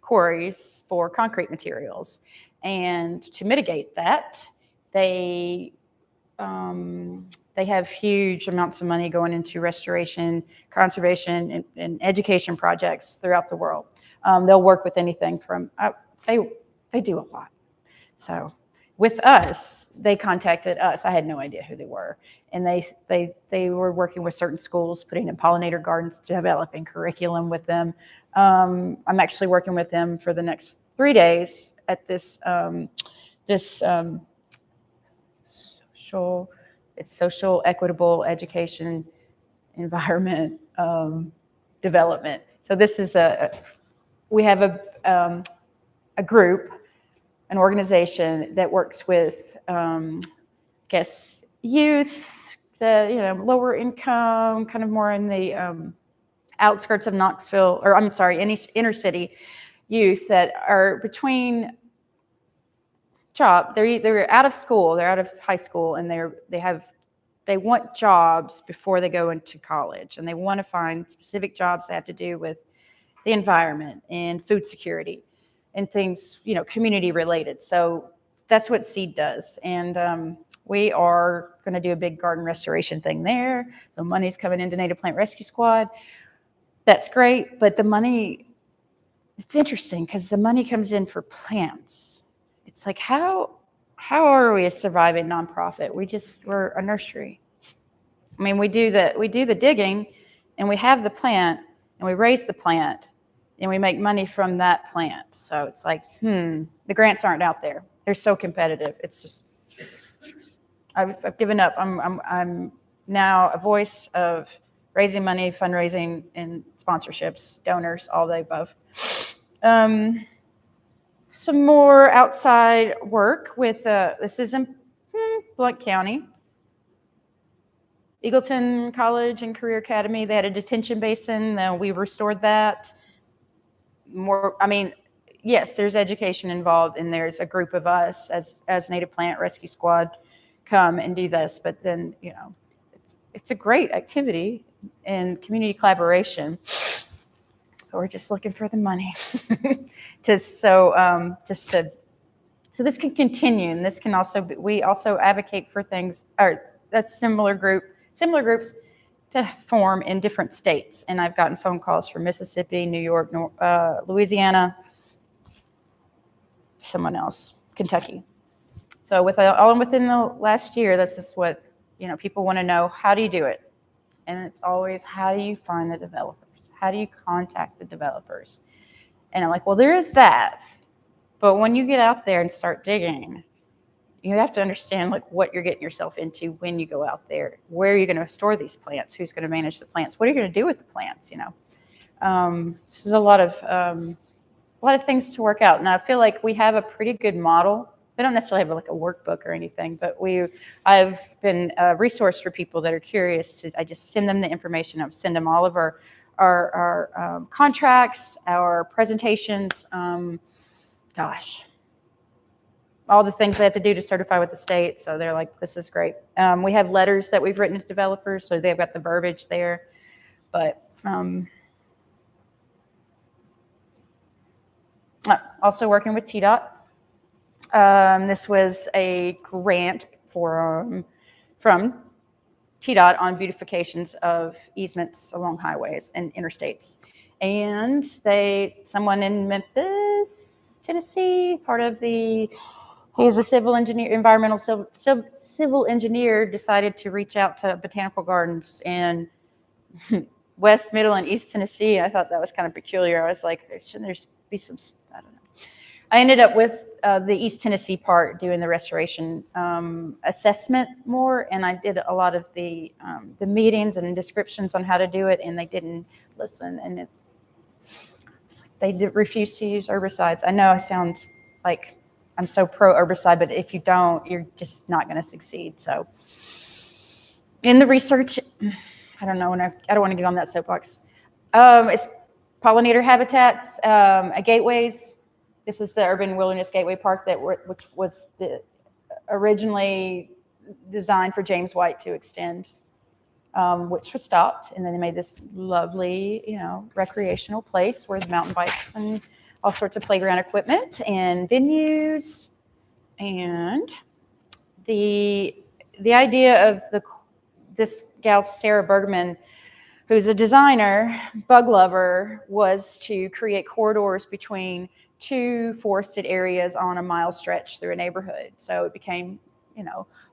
quarries for concrete materials, and to mitigate that, they have huge amounts of money going into restoration, conservation, and education projects throughout the world. They'll work with anything from they do a lot. So with us, they contacted us. I had no idea who they were, and they were working with certain schools, putting in pollinator gardens, developing curriculum with them. I'm actually working with them for the next 3 days at this social equitable education environment development. So this is we have a group, an organization that works with youth, lower income, kind of more in the outskirts of Knoxville, or I'm sorry, inner city youth that are between they're either out of school, they're out of high school, and they want jobs before they go into college, and they want to find specific jobs that have to do with the environment and food security and things, community related. So that's what SEED does. And we are going to do a big garden restoration thing there. So money's coming into Native Plant Rescue Squad. That's great. But the money, it's interesting because the money comes in for plants. It's like, how are we a surviving nonprofit? We're a nursery. I mean, we do the digging, and we have the plant, and we raise the plant, and we make money from that plant. So it's like, the grants aren't out there. They're so competitive. It's just, I've given up. I'm now a voice of raising money, fundraising, and sponsorships, donors, all the above. Some more outside work with, this is in Blount County. Eagleton College and Career Academy, they had a detention basin. We restored that. Yes, there's education involved, and there's a group of us as Native Plant Rescue Squad come and do this. But then, it's a great activity and community collaboration. We're just looking for the money so this can continue, and this can also we also advocate for things, or that's similar groups to form in different states. And I've gotten phone calls from Mississippi, New York, Louisiana, someone else, Kentucky. So all within the last year, this is what people want to know. How do you do it? And it's always, how do you find the developers? How do you contact the developers? And I'm like, well, there is that. But when you get out there and start digging, you have to understand what you're getting yourself into when you go out there. Where are you going to store these plants? Who's going to manage the plants? What are you going to do with the plants? This is a lot of things to work out. And I feel like we have a pretty good model. We don't necessarily have a workbook or anything, but I've been a resource for people that are curious. I just send them the information. I send them all of our contracts, our presentations. All the things they have to do to certify with the state. So they're like, this is great. We have letters that we've written to developers, so they've got the verbiage there. But also working with TDOT. This was a grant from TDOT on beautifications of easements along highways and interstates. And someone in Memphis, Tennessee, he's a civil engineer, civil engineer, decided to reach out to botanical gardens in West, Middle, and East Tennessee. I thought that was kind of peculiar. I was like, shouldn't there be some, I don't know. I ended up with the East Tennessee part doing the restoration assessment more, and I did a lot of the meetings and descriptions on how to do it, and they didn't listen, and they refused to use herbicides. I know I sound like I'm so pro herbicide, but if you don't, you're just not going to succeed. So in the research, I don't know, I don't want to get on that soapbox. It's pollinator habitats, gateways. This is the Urban Wilderness Gateway Park which was originally designed for James White to extend, which was stopped. And then they made this lovely, recreational place with mountain bikes and all sorts of playground equipment and venues. And the idea of this gal, Sarah Bergman, who's a designer, bug lover, was to create corridors between two forested areas on a mile stretch through a neighborhood. So it became,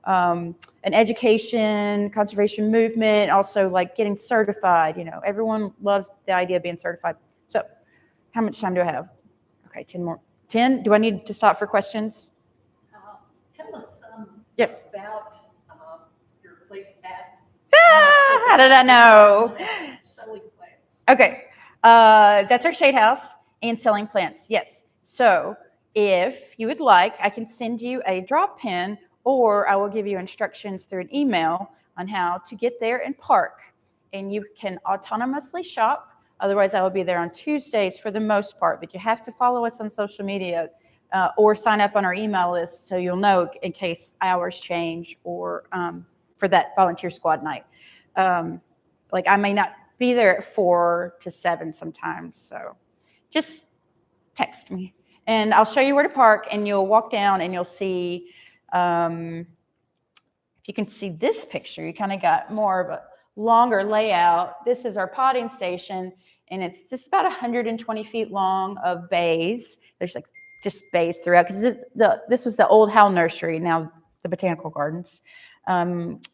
an education, conservation movement, also like getting certified. Everyone loves the idea of being certified. So how much time do I have? Okay, 10 more. 10? Do I need to stop for questions? Tell us Yes. about your place at. How did I know? Selling plants. Okay, that's our shade house and selling plants. Yes. So if you would like, I can send you a drop pin, or I will give you instructions through an email on how to get there and park. And you can autonomously shop. Otherwise, I will be there on Tuesdays for the most part. But you have to follow us on social media or sign up on our email list so you'll know in case hours change or for that volunteer squad night. Like I may not be there at 4 to 7 sometimes. So just text me and I'll show you where to park, and you'll walk down and you'll see, if you can see this picture, you kind of got more of a longer layout. This is our potting station, and it's just about 120 feet long of bays. There's like just bays throughout, because this was the old Howell Nursery, now the Botanical Gardens.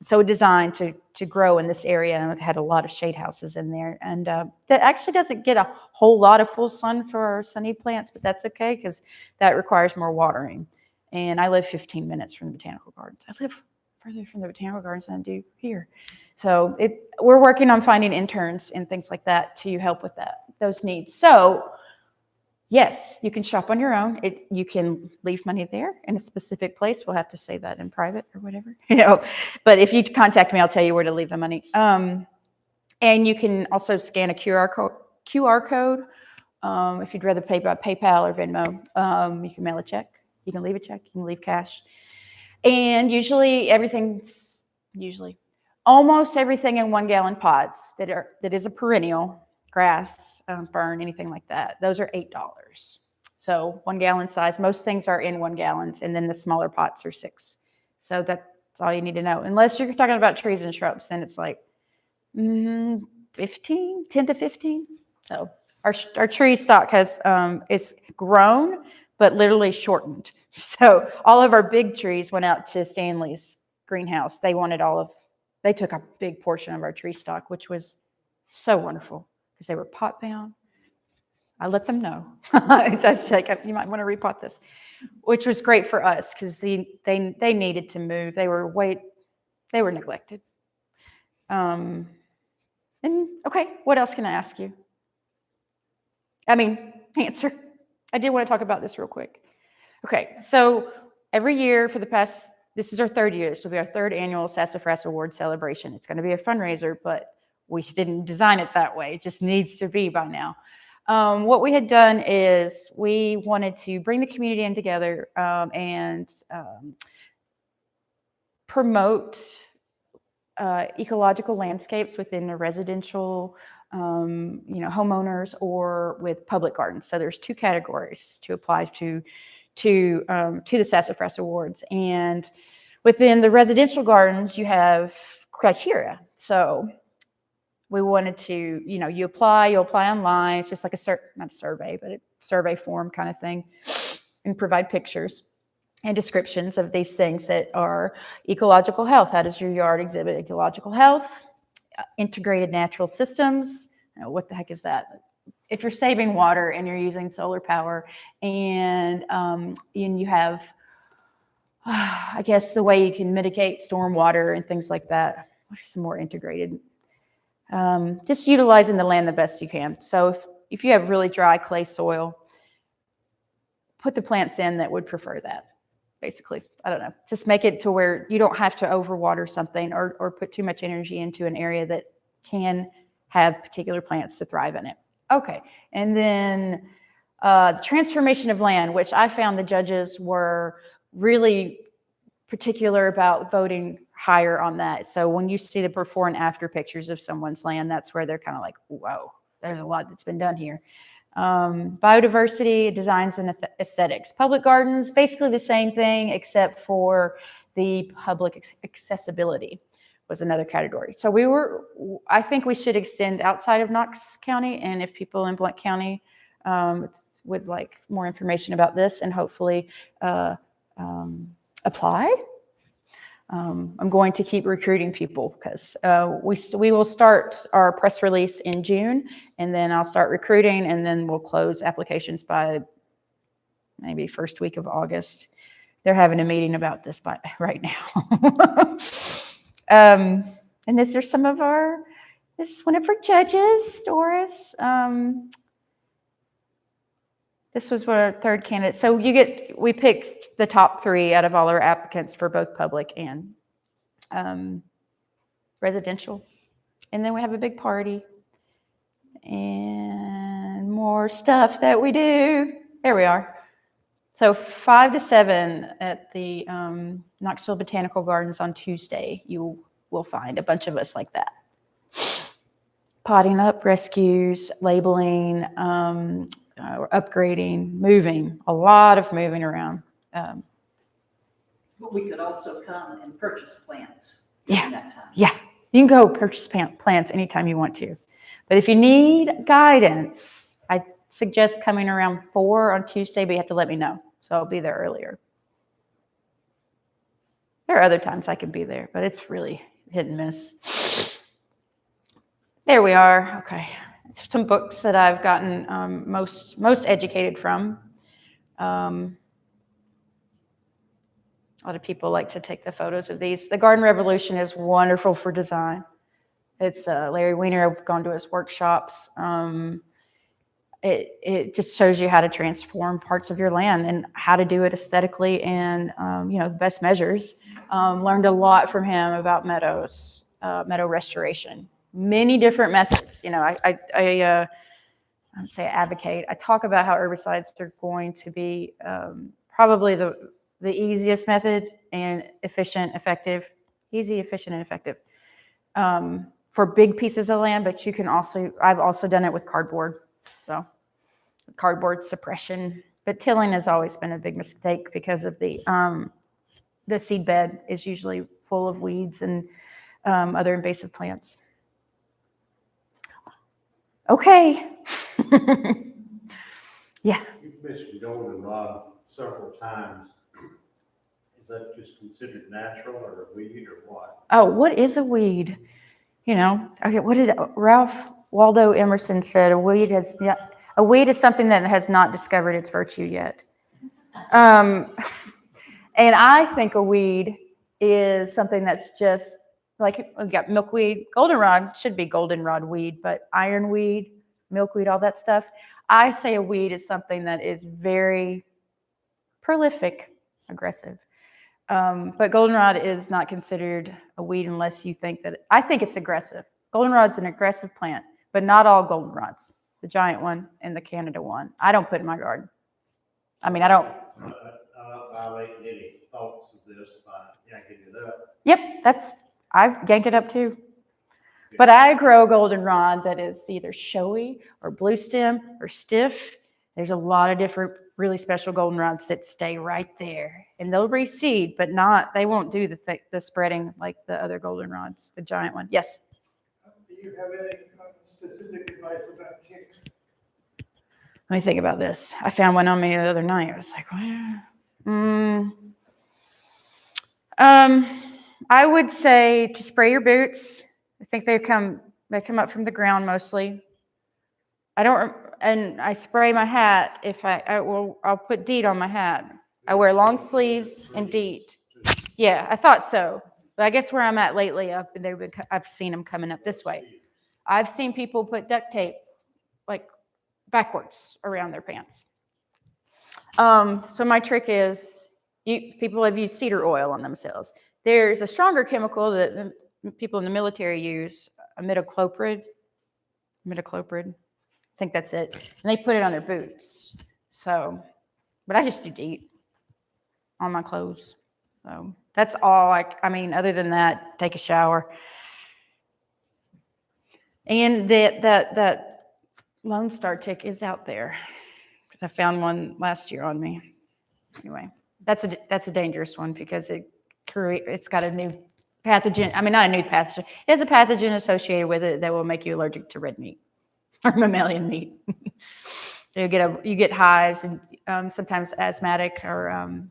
So designed to grow in this area, and it had a lot of shade houses in there. And that actually doesn't get a whole lot of full sun for our sunny plants, but that's okay because that requires more watering. And I live 15 minutes from the Botanical Gardens. I live further from the Botanical Gardens than I do here. So we're working on finding interns and things like that to help with those needs. So yes, you can shop on your own. You can leave money there in a specific place. We'll have to say that in private or whatever, But if you contact me, I'll tell you where to leave the money. And you can also scan a QR code. If you'd rather pay by PayPal or Venmo, you can mail a check. You can leave a check. You can leave cash. And almost everything in 1 gallon pots that is a perennial. Grass, fern, anything like that. Those are $8. So 1 gallon size. Most things are in 1 gallons, and then the smaller pots are $6. So that's all you need to know. Unless you're talking about trees and shrubs, then it's like 10 to 15. So our tree stock is grown, but literally shortened. So all of our big trees went out to Stanley's greenhouse. They took a big portion of our tree stock, which was so wonderful. Because they were pot bound. I let them know. That's like, you might want to repot this, which was great for us because they needed to move. They were neglected. And okay, what else can I ask you? Answer. I did want to talk about this real quick. Okay, so every year this is our 3rd year. This will be our 3rd annual Sassafras Award celebration. It's going to be a fundraiser, but we didn't design it that way. It just needs to be by now. What we had done is we wanted to bring the community in together and promote ecological landscapes within the residential, homeowners or with public gardens. So there's 2 categories to apply to to the Sassafras Awards. And within the residential gardens, you have criteria. So we wanted to, you apply online. It's just like not a survey, but a survey form kind of thing, and provide pictures and descriptions of these things that are ecological health. How does your yard exhibit ecological health? Integrated natural systems. What the heck is that? If you're saving water and you're using solar power, and you have, I guess, the way you can mitigate storm water and things like that. What are some more integrated? Just utilizing the land the best you can. So if you have really dry clay soil, put the plants in that would prefer that. Basically, I don't know. Just make it to where you don't have to overwater something or put too much energy into an area that can have particular plants to thrive in it. Okay, and then the transformation of land, which I found the judges were really particular about voting higher on that. So when you see the before and after pictures of someone's land, that's where they're kind of like, whoa, there's a lot that's been done here. Biodiversity, designs, and aesthetics. Public gardens, basically the same thing, except for the public accessibility was another category. So I think we should extend outside of Knox County, and if people in Blount County would like more information about this and hopefully apply. I'm going to keep recruiting people because we will start our press release in June, and then I'll start recruiting, and then we'll close applications by maybe first week of August. They're having a meeting about this right now. And this is one of our judges, Doris. This was our third candidate. So we picked the top 3 out of all our applicants for both public and residential. And then we have a big party and more stuff that we do. There we are. So 5 to 7 at the Knoxville Botanical Gardens on Tuesday. You will find a bunch of us like that. Potting up, rescues, labeling, upgrading, moving, a lot of moving around. But we could also come and purchase plants Yeah. during that time. Yeah, you can go purchase plants anytime you want to. But if you need guidance, I suggest coming around 4 on Tuesday, but you have to let me know. So I'll be there earlier. There are other times I can be there, but it's really hit and miss. There we are. Okay. Some books that I've gotten most educated from. A lot of people like to take the photos of these. The Garden Revolution is wonderful for design. It's Larry Weiner. I've gone to his workshops. It just shows you how to transform parts of your land and how to do it aesthetically and the best measures. Learned a lot from him about meadows, meadow restoration. Many different methods. I don't say advocate. I talk about how herbicides are going to be probably the easiest method and efficient, effective. Easy, efficient, and effective for big pieces of land. But you can I've also done it with cardboard. So cardboard suppression. But tilling has always been a big mistake because of the seed bed is usually full of weeds and other invasive plants. Okay. Yeah. You've mentioned goldenrod several times. Is that just considered natural or a weed or what? Oh, what is a weed? Okay, what did Ralph Waldo Emerson said? A weed is something that has not discovered its virtue yet. And I think a weed is something that's just like we got milkweed, goldenrod should be goldenrod weed, but ironweed, milkweed, all that stuff. I say a weed is something that is very prolific, aggressive. But goldenrod is not considered a weed unless you think that. I think it's aggressive. Goldenrod's an aggressive plant, but not all goldenrods. The giant one and the Canada one. I don't put in my garden. I mean, I don't. I'm not violating any thoughts of this by yanking it up. Yep, I yank it up too. But I grow goldenrod that is either showy or blue stem or stiff. There's a lot of different really special goldenrods that stay right there, and they'll reseed, but not. They won't do the spreading like the other goldenrods, the giant one. Yes. Do you have any specific advice about ticks? Let me think about this. I found one on me the other night. I was like, well, I would say to spray your boots. I think they come up from the ground mostly. And I spray my hat if I'll put DEET on my hat. I wear long sleeves and DEET. Yeah, I thought so. But I guess where I'm at lately, I've seen them coming up this way. I've seen people put duct tape like backwards around their pants. So my trick is, people have used cedar oil on themselves. There's a stronger chemical that people in the military use, imidacloprid. I think that's it. And they put it on their boots. So, but I just do DEET on my clothes. So that's all. I mean, other than that, take a shower. And that Lone Star tick is out there because I found one last year on me. Anyway, that's a dangerous one because it's got a new pathogen. I mean, not a new pathogen. It has a pathogen associated with it that will make you allergic to red meat or mammalian meat. So you get hives and sometimes asthmatic or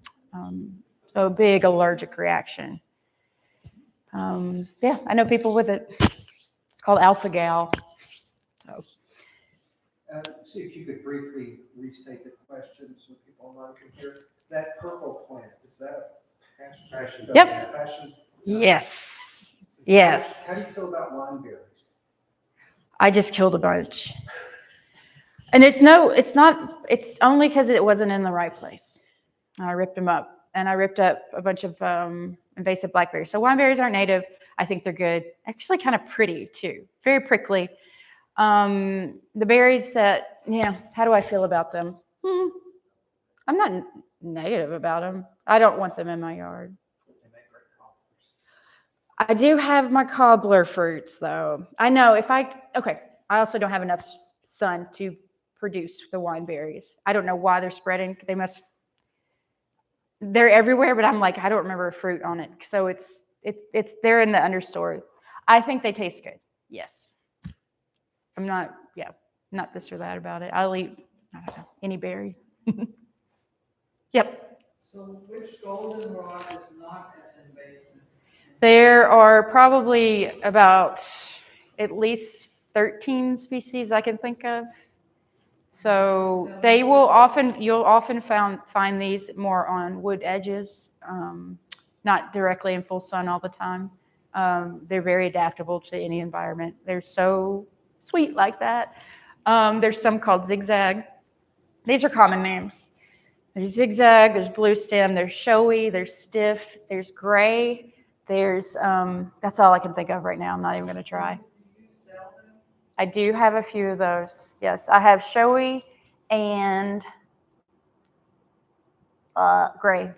so a big allergic reaction. Yeah, I know people with it. It's called alpha-gal. So. See if you could briefly restate the question so people online can hear. That purple plant, is that a passion? Yep. Passion? Yes. Yes. How do you feel about wineberries? I just killed a bunch. And it's only because it wasn't in the right place. I ripped them up. And I ripped up a bunch of invasive blackberries. So wineberries aren't native. I think they're good. Actually kind of pretty too. Very prickly. The berries that, how do I feel about them? I'm not negative about them. I don't want them in my yard. I do have my cobbler fruits though. I know I also don't have enough sun to produce the wine berries. I don't know why they're spreading. They're everywhere, but I'm like, I don't remember a fruit on it. So they're in the understory. I think they taste good. Yes. I'm not this or that about it. I'll eat, I don't know, any berry. Yep. So which goldenrod is not as invasive? There are probably about at least 13 species I can think of. So you'll often find these more on wood edges, not directly in full sun all the time. They're very adaptable to any environment. They're so sweet like that. There's some called zigzag. These are common names. There's zigzag, there's blue stem, there's showy, there's stiff, there's gray. There's, that's all I can think of right now. I'm not even going to try. I do have a few of those. Yes, I have showy and gray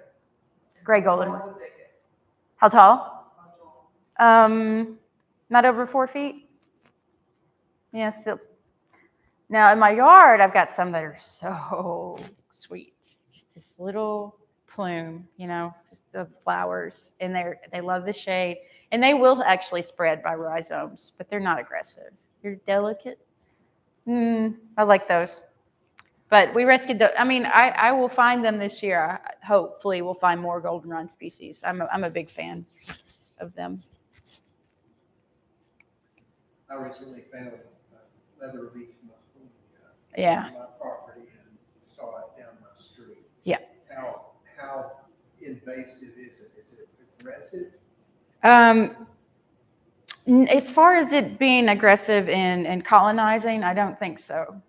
golden. How tall? Not over 4 feet. Yeah, still. Now in my yard, I've got some that are so sweet. Just this little plume, just of flowers, and they love the shade, and they will actually spread by rhizomes, but they're not aggressive. You're delicate. I like those. But we rescued I will find them this year. Hopefully we'll find more goldenrod species. I'm a big fan of them. I recently found a leather leaf mahonia Yeah. on my property and saw it down my street. Yeah. How invasive is it? Is it aggressive? As far as it being aggressive in colonizing, I don't think so.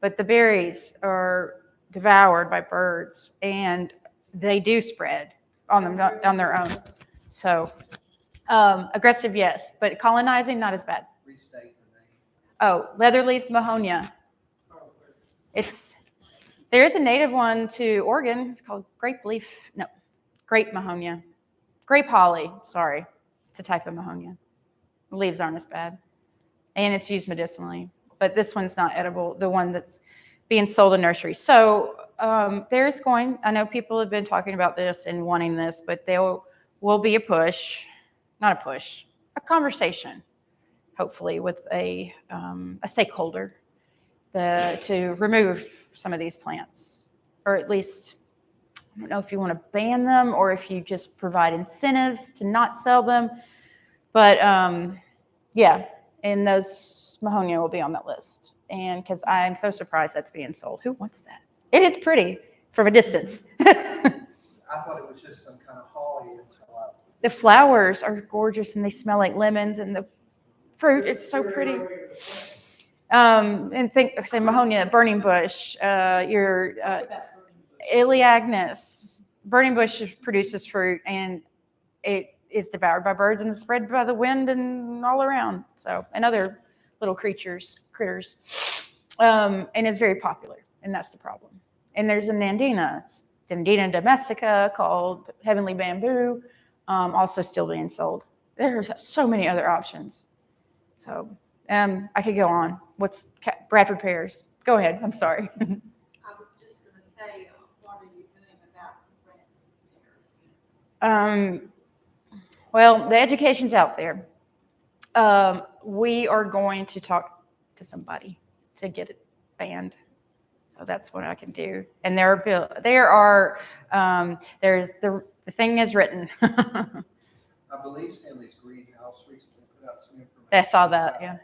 But the berries are devoured by birds, and they do spread on their own. So aggressive, yes, but colonizing, not as bad. Restate the name. Oh, leatherleaf mahonia. There is a native one to Oregon. It's called grape mahonia. Grape holly, sorry. It's a type of mahonia. The leaves aren't as bad. And it's used medicinally. But this one's not edible, the one that's being sold in nurseries. So I know people have been talking about this and wanting this, but there will be a push, not a push, a conversation, hopefully with a stakeholder to remove some of these plants, or at least, I don't know if you want to ban them or if you just provide incentives to not sell them. But yeah, and those Mahonia will be on that list. And because I'm so surprised that's being sold. Who wants that? It is pretty from a distance. I thought it was just some kind of holly until I. The flowers are gorgeous and they smell like lemons, and the fruit is so pretty. And say Mahonia, burning bush, your Elaeagnus. Burning bush produces fruit, and it is devoured by birds and is spread by the wind and all around. So, and other little critters, and is very popular, and that's the problem. And there's a Nandina, Nandina domestica, called heavenly bamboo, also still being sold. There's so many other options. So, I could go on. What's Bradford pears? Go ahead. I'm sorry. I was just gonna say, what are you doing about Bradford pears? Well, the education's out there. We are going to talk to somebody to get it banned. So that's what I can do. And there's the thing is written. I believe Stanley's Greenhouse recently put out some information. I saw that, yeah.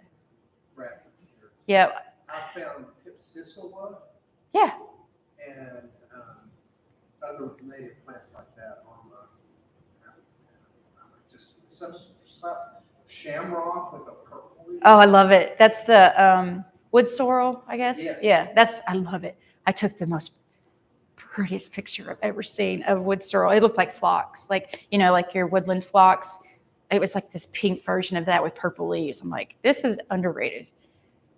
Bradford pears. Yeah. I found Pipsissewa Yeah. and other native plants like that on just some shamrock with a purple leaf. Oh, I love it. That's the wood sorrel, I guess. Yeah. Yeah, I love it. I took the most prettiest picture I've ever seen of wood sorrel. It looked like phlox, like your woodland phlox. It was like this pink version of that with purple leaves. I'm like, this is underrated,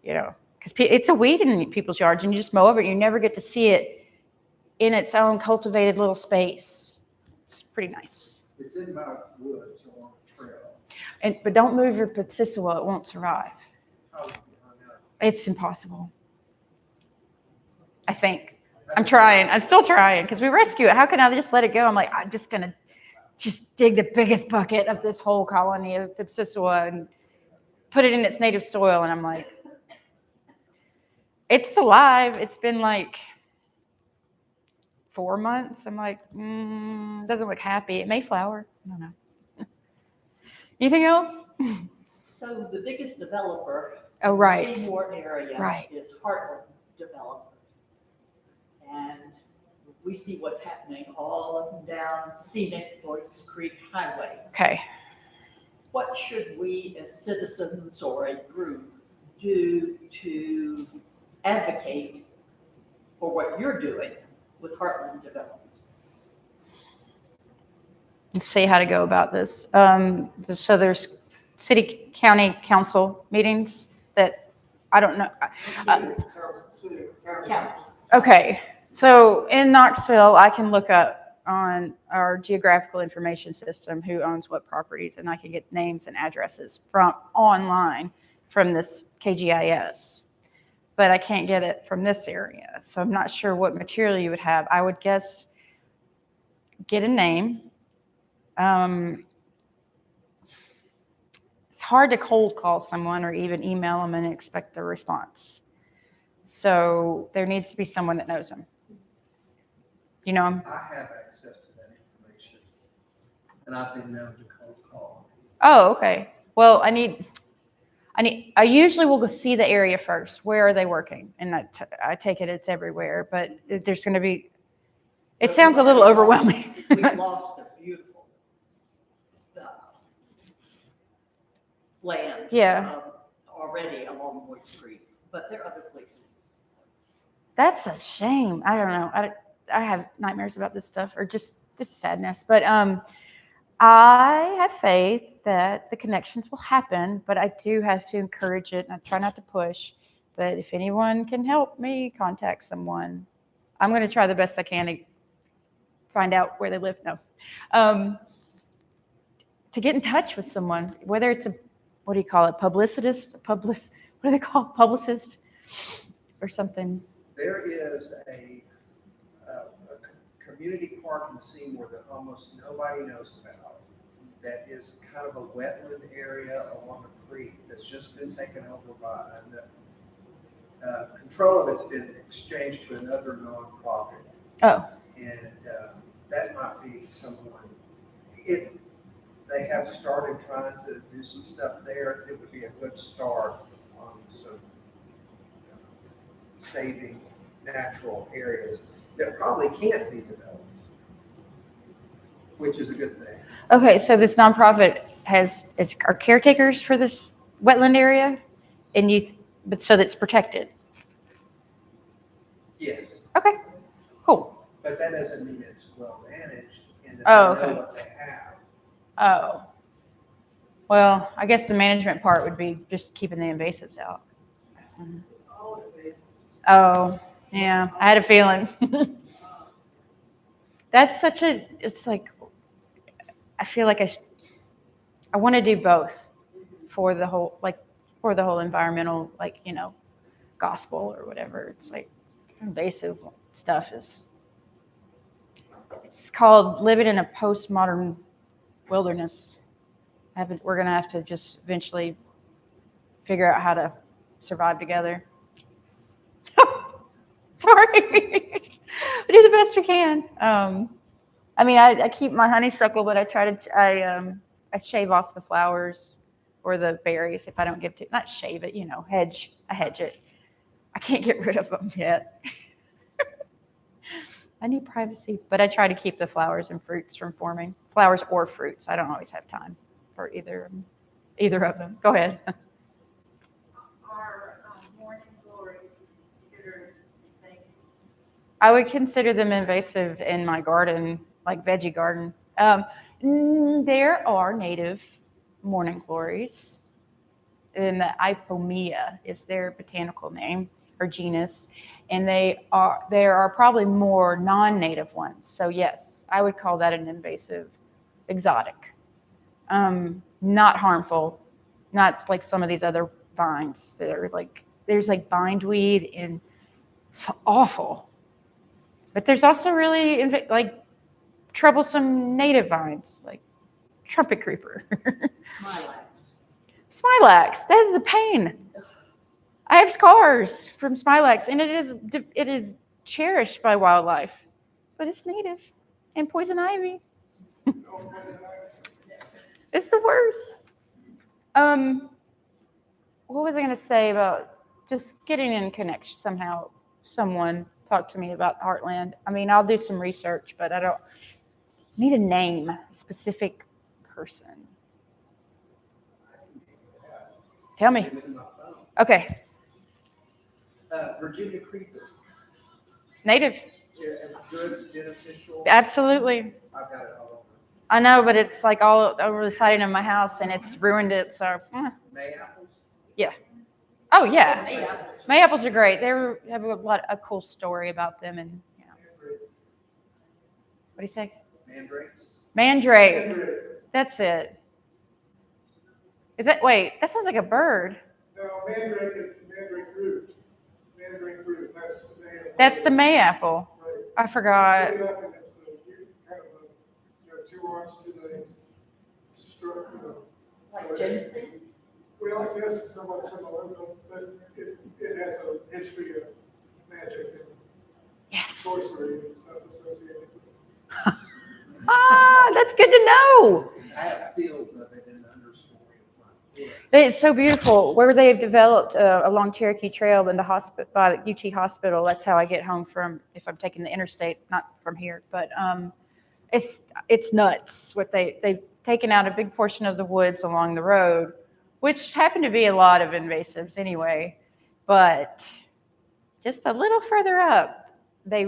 because it's a weed in people's yards, and you just mow over it. You never get to see it in its own cultivated little space. It's pretty nice. It's in my woods along the trail. But don't move your Pipsissewa; it won't survive. Oh, I know. It's impossible. I think. I'm trying. I'm still trying because we rescue it. How can I just let it go? I'm like, I'm just going to dig the biggest bucket of this whole colony of Pipsissewa and put it in its native soil. And I'm like, it's alive. It's been like 4 months. I'm like, doesn't look happy. It may flower. I don't know. Anything else? So the biggest developer Oh, right. in the Seymour area Right. is Heartland Development. And we see what's happening all up and down scenic Lloyds Creek Highway. Okay. What should we as citizens or a group do to advocate for what you're doing with Heartland Development? Let's see how to go about this. So there's city, county council meetings that I don't know. County. Okay, so in Knoxville, I can look up on our geographical information system who owns what properties, and I can get names and addresses from online from this KGIS. But I can't get it from this area, so I'm not sure what material you would have. I would guess get a name. It's hard to cold call someone or even email them and expect a response. So there needs to be someone that knows them. You know them? I have access to that information, and I've been known to cold call. Oh, okay. Well, I usually will go see the area first. Where are they working? And I take it it's everywhere, but there's going to be, it sounds a little overwhelming. We've lost a beautiful land. Yeah. Already along Lloyds Creek, but there are other places. That's a shame. I don't know. I have nightmares about this stuff, or just sadness. But I have faith that the connections will happen, but I do have to encourage it, and I try not to push. But if anyone can help me, contact someone. I'm going to try the best I can to find out where they live. No. To get in touch with someone, whether it's what do you call it? Publicist? What do they call it? Publicist or something? There is a community park in Seymour that almost nobody knows about. That is kind of a wetland area along a creek that's just been taken over by, control of it's been exchanged to another nonprofit. Oh, And that might be someone, if they have started trying to do some stuff there, it would be a good start on some saving natural areas that probably can't be developed, which is a good thing. okay. So this nonprofit are caretakers for this wetland area, and but so that's protected. Yes, Okay, cool. but that doesn't mean it's well managed and that Oh, they know okay. what they have. Oh, well, I guess the management part would be just keeping the invasives out. Oh, yeah, I had a feeling. That's it's like, I feel like I want to do both for the whole, environmental, gospel or whatever. It's like invasive stuff it's called living in a postmodern wilderness. We're going to have to just eventually figure out how to survive together. Sorry. We do the best we can. I mean, I keep my honeysuckle, but I shave off the flowers or the berries if I don't get to, not shave it, I hedge it. I can't get rid of them yet. I need privacy, but I try to keep the flowers and fruits from forming. Flowers or fruits. I don't always have time for either of them. Go ahead. Are morning glories considered invasive? I would consider them invasive in my garden, like veggie garden. There are native morning glories, and the Ipomea is their botanical name or genus, and there are probably more non-native ones. So yes, I would call that an invasive, exotic, not harmful, not like some of these other vines that are like there's like bindweed and it's awful. But there's also really like troublesome native vines, like trumpet creeper. Smilax. Smilax, that is a pain. I have scars from Smilax, and it is cherished by wildlife, but it's native. And poison ivy, it's the worst. What was I going to say about just getting in connection somehow? Someone talk to me about Heartland. I mean, I'll do some research, but I don't need a name, a specific person. Tell me. Name it in my phone. Okay, Virginia creeper, native. yeah, and good, beneficial. Absolutely. I've got it all over. I know, but it's like all over the siding of my house, and it's ruined it. So, May apples? yeah. Oh yeah, May apples are great. They have a cool story about them, and what do you say? Mandrakes? Mandrake. That's it. Wait? That sounds like a bird. No, mandrake is mandrake root. Mandrake root, that's the May apple. That's the May apple. Right. I forgot. Look it up and it's kind of two arms, two legs, stroke, Like so ginseng? well, I guess it's somewhat similar, but it has a history of magic and Yes. sorcery and stuff associated with it. That's good to know. I have fields of it in the understory of my woods. It's so beautiful. Where they've developed along Cherokee Trail in the hospital by the UT hospital. That's how I get home from if I'm taking the interstate, not from here. But it's nuts. What they've taken out a big portion of the woods along the road, which happen to be a lot of invasives anyway. But just a little further up, they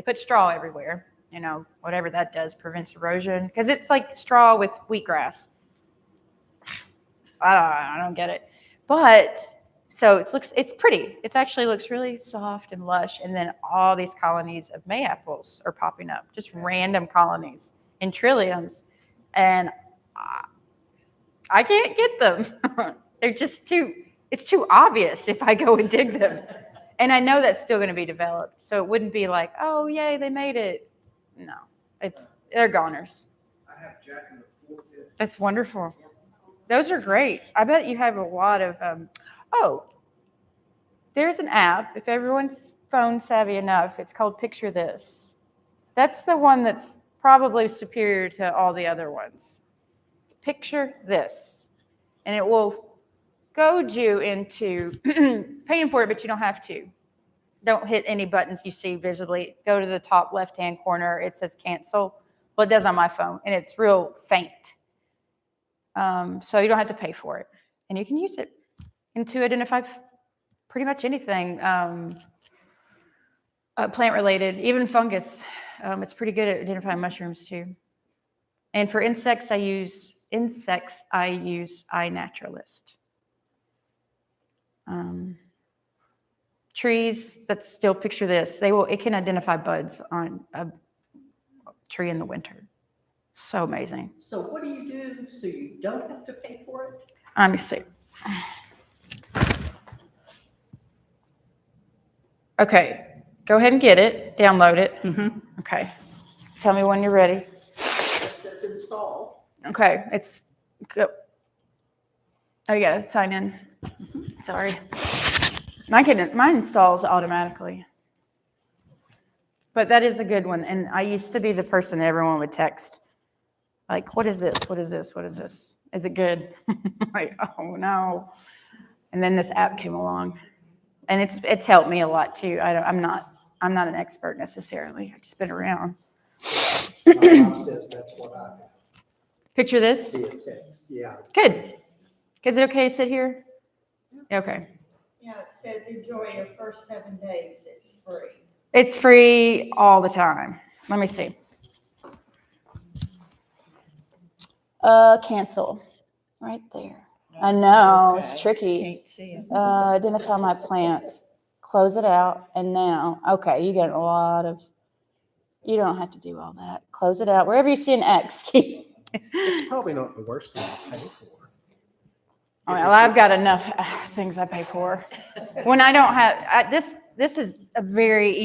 put straw everywhere. You know, whatever that does prevents erosion because it's like straw with wheatgrass. I don't get it. But so it's pretty. It actually looks really soft and lush. And then all these colonies of May apples are popping up, just random colonies in trilliums. And I can't get them. They're just it's too obvious if I go and dig them. And I know that's still going to be developed. So it wouldn't be like, oh, yay, they made it. no, they're goners. I have Jack in the 450. That's wonderful. Those are great. I bet you have a lot of, there's an app, if everyone's phone savvy enough, it's called Picture This. That's the one that's probably superior to all the other ones. It's Picture This. And it will goad you into paying for it, but you don't have to. Don't hit any buttons you see visibly. Go to the top left-hand corner. It says cancel. Well, it does on my phone, and it's real faint. So you don't have to pay for it. And you can use it to identify pretty much anything plant-related, even fungus. It's pretty good at identifying mushrooms, too. And for insects, I use iNaturalist. Trees, that's still Picture This. It can identify buds on a tree in the winter. So amazing. So what do you do so you don't have to pay for it? Let me see. Okay, go ahead and get it. Download it. Mm-hmm. Okay. Tell me when you're ready. It says install. Okay, go. Oh, you gotta sign in. Sorry. Mine installs automatically. But that is a good one. And I used to be the person that everyone would text. Like, what is this? What is this? What is this? Is it good? Like, oh no. And then this app came along. And it's helped me a lot too. I'm not an expert necessarily. I've just been around. My mom says that's what I have. Picture this. See a text, yeah. Good. Is it okay to sit here? Okay. Yeah, it says enjoy your first 7 days. It's free. It's free all the time. Let me see. Cancel. Right there. I know, it's tricky. Can't see it. Identify my plants. Close it out. And now, okay, you get a lot of, you don't have to do all that. Close it out. Wherever you see an X, It's probably not the worst thing to pay for. well, I've got enough things I pay for. When I don't have, this is a very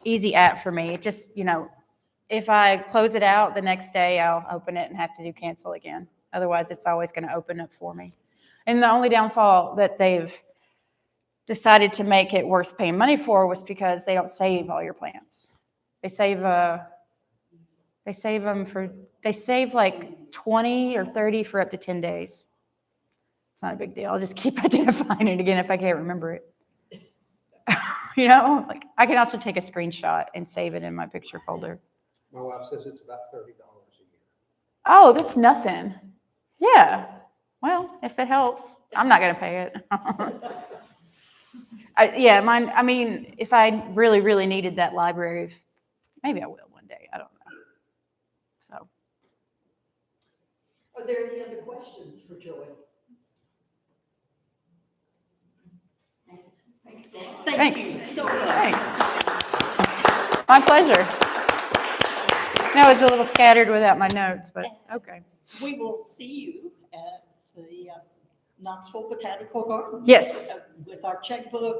easy app for me. It just, if I close it out the next day, I'll open it and have to do cancel again. Otherwise, it's always going to open up for me. And the only downfall that they've decided to make it worth paying money for was because they don't save all your plants. They save like 20 or 30 for up to 10 days. It's not a big deal. I'll just keep identifying it again if I can't remember it. Like I can also take a screenshot and save it in my picture folder. My wife says it's about $30 a year. Oh, that's nothing. Yeah. Well, if it helps, I'm not going to pay it. Mine. I mean, if I really, really needed that library, maybe I will one day. I don't know. So. Are there any other questions for Joy? Thank you so much. Thanks. My pleasure. That was a little scattered without my notes, but okay. We will see you at the Knoxville Botanical Garden. Yes. With our checkbook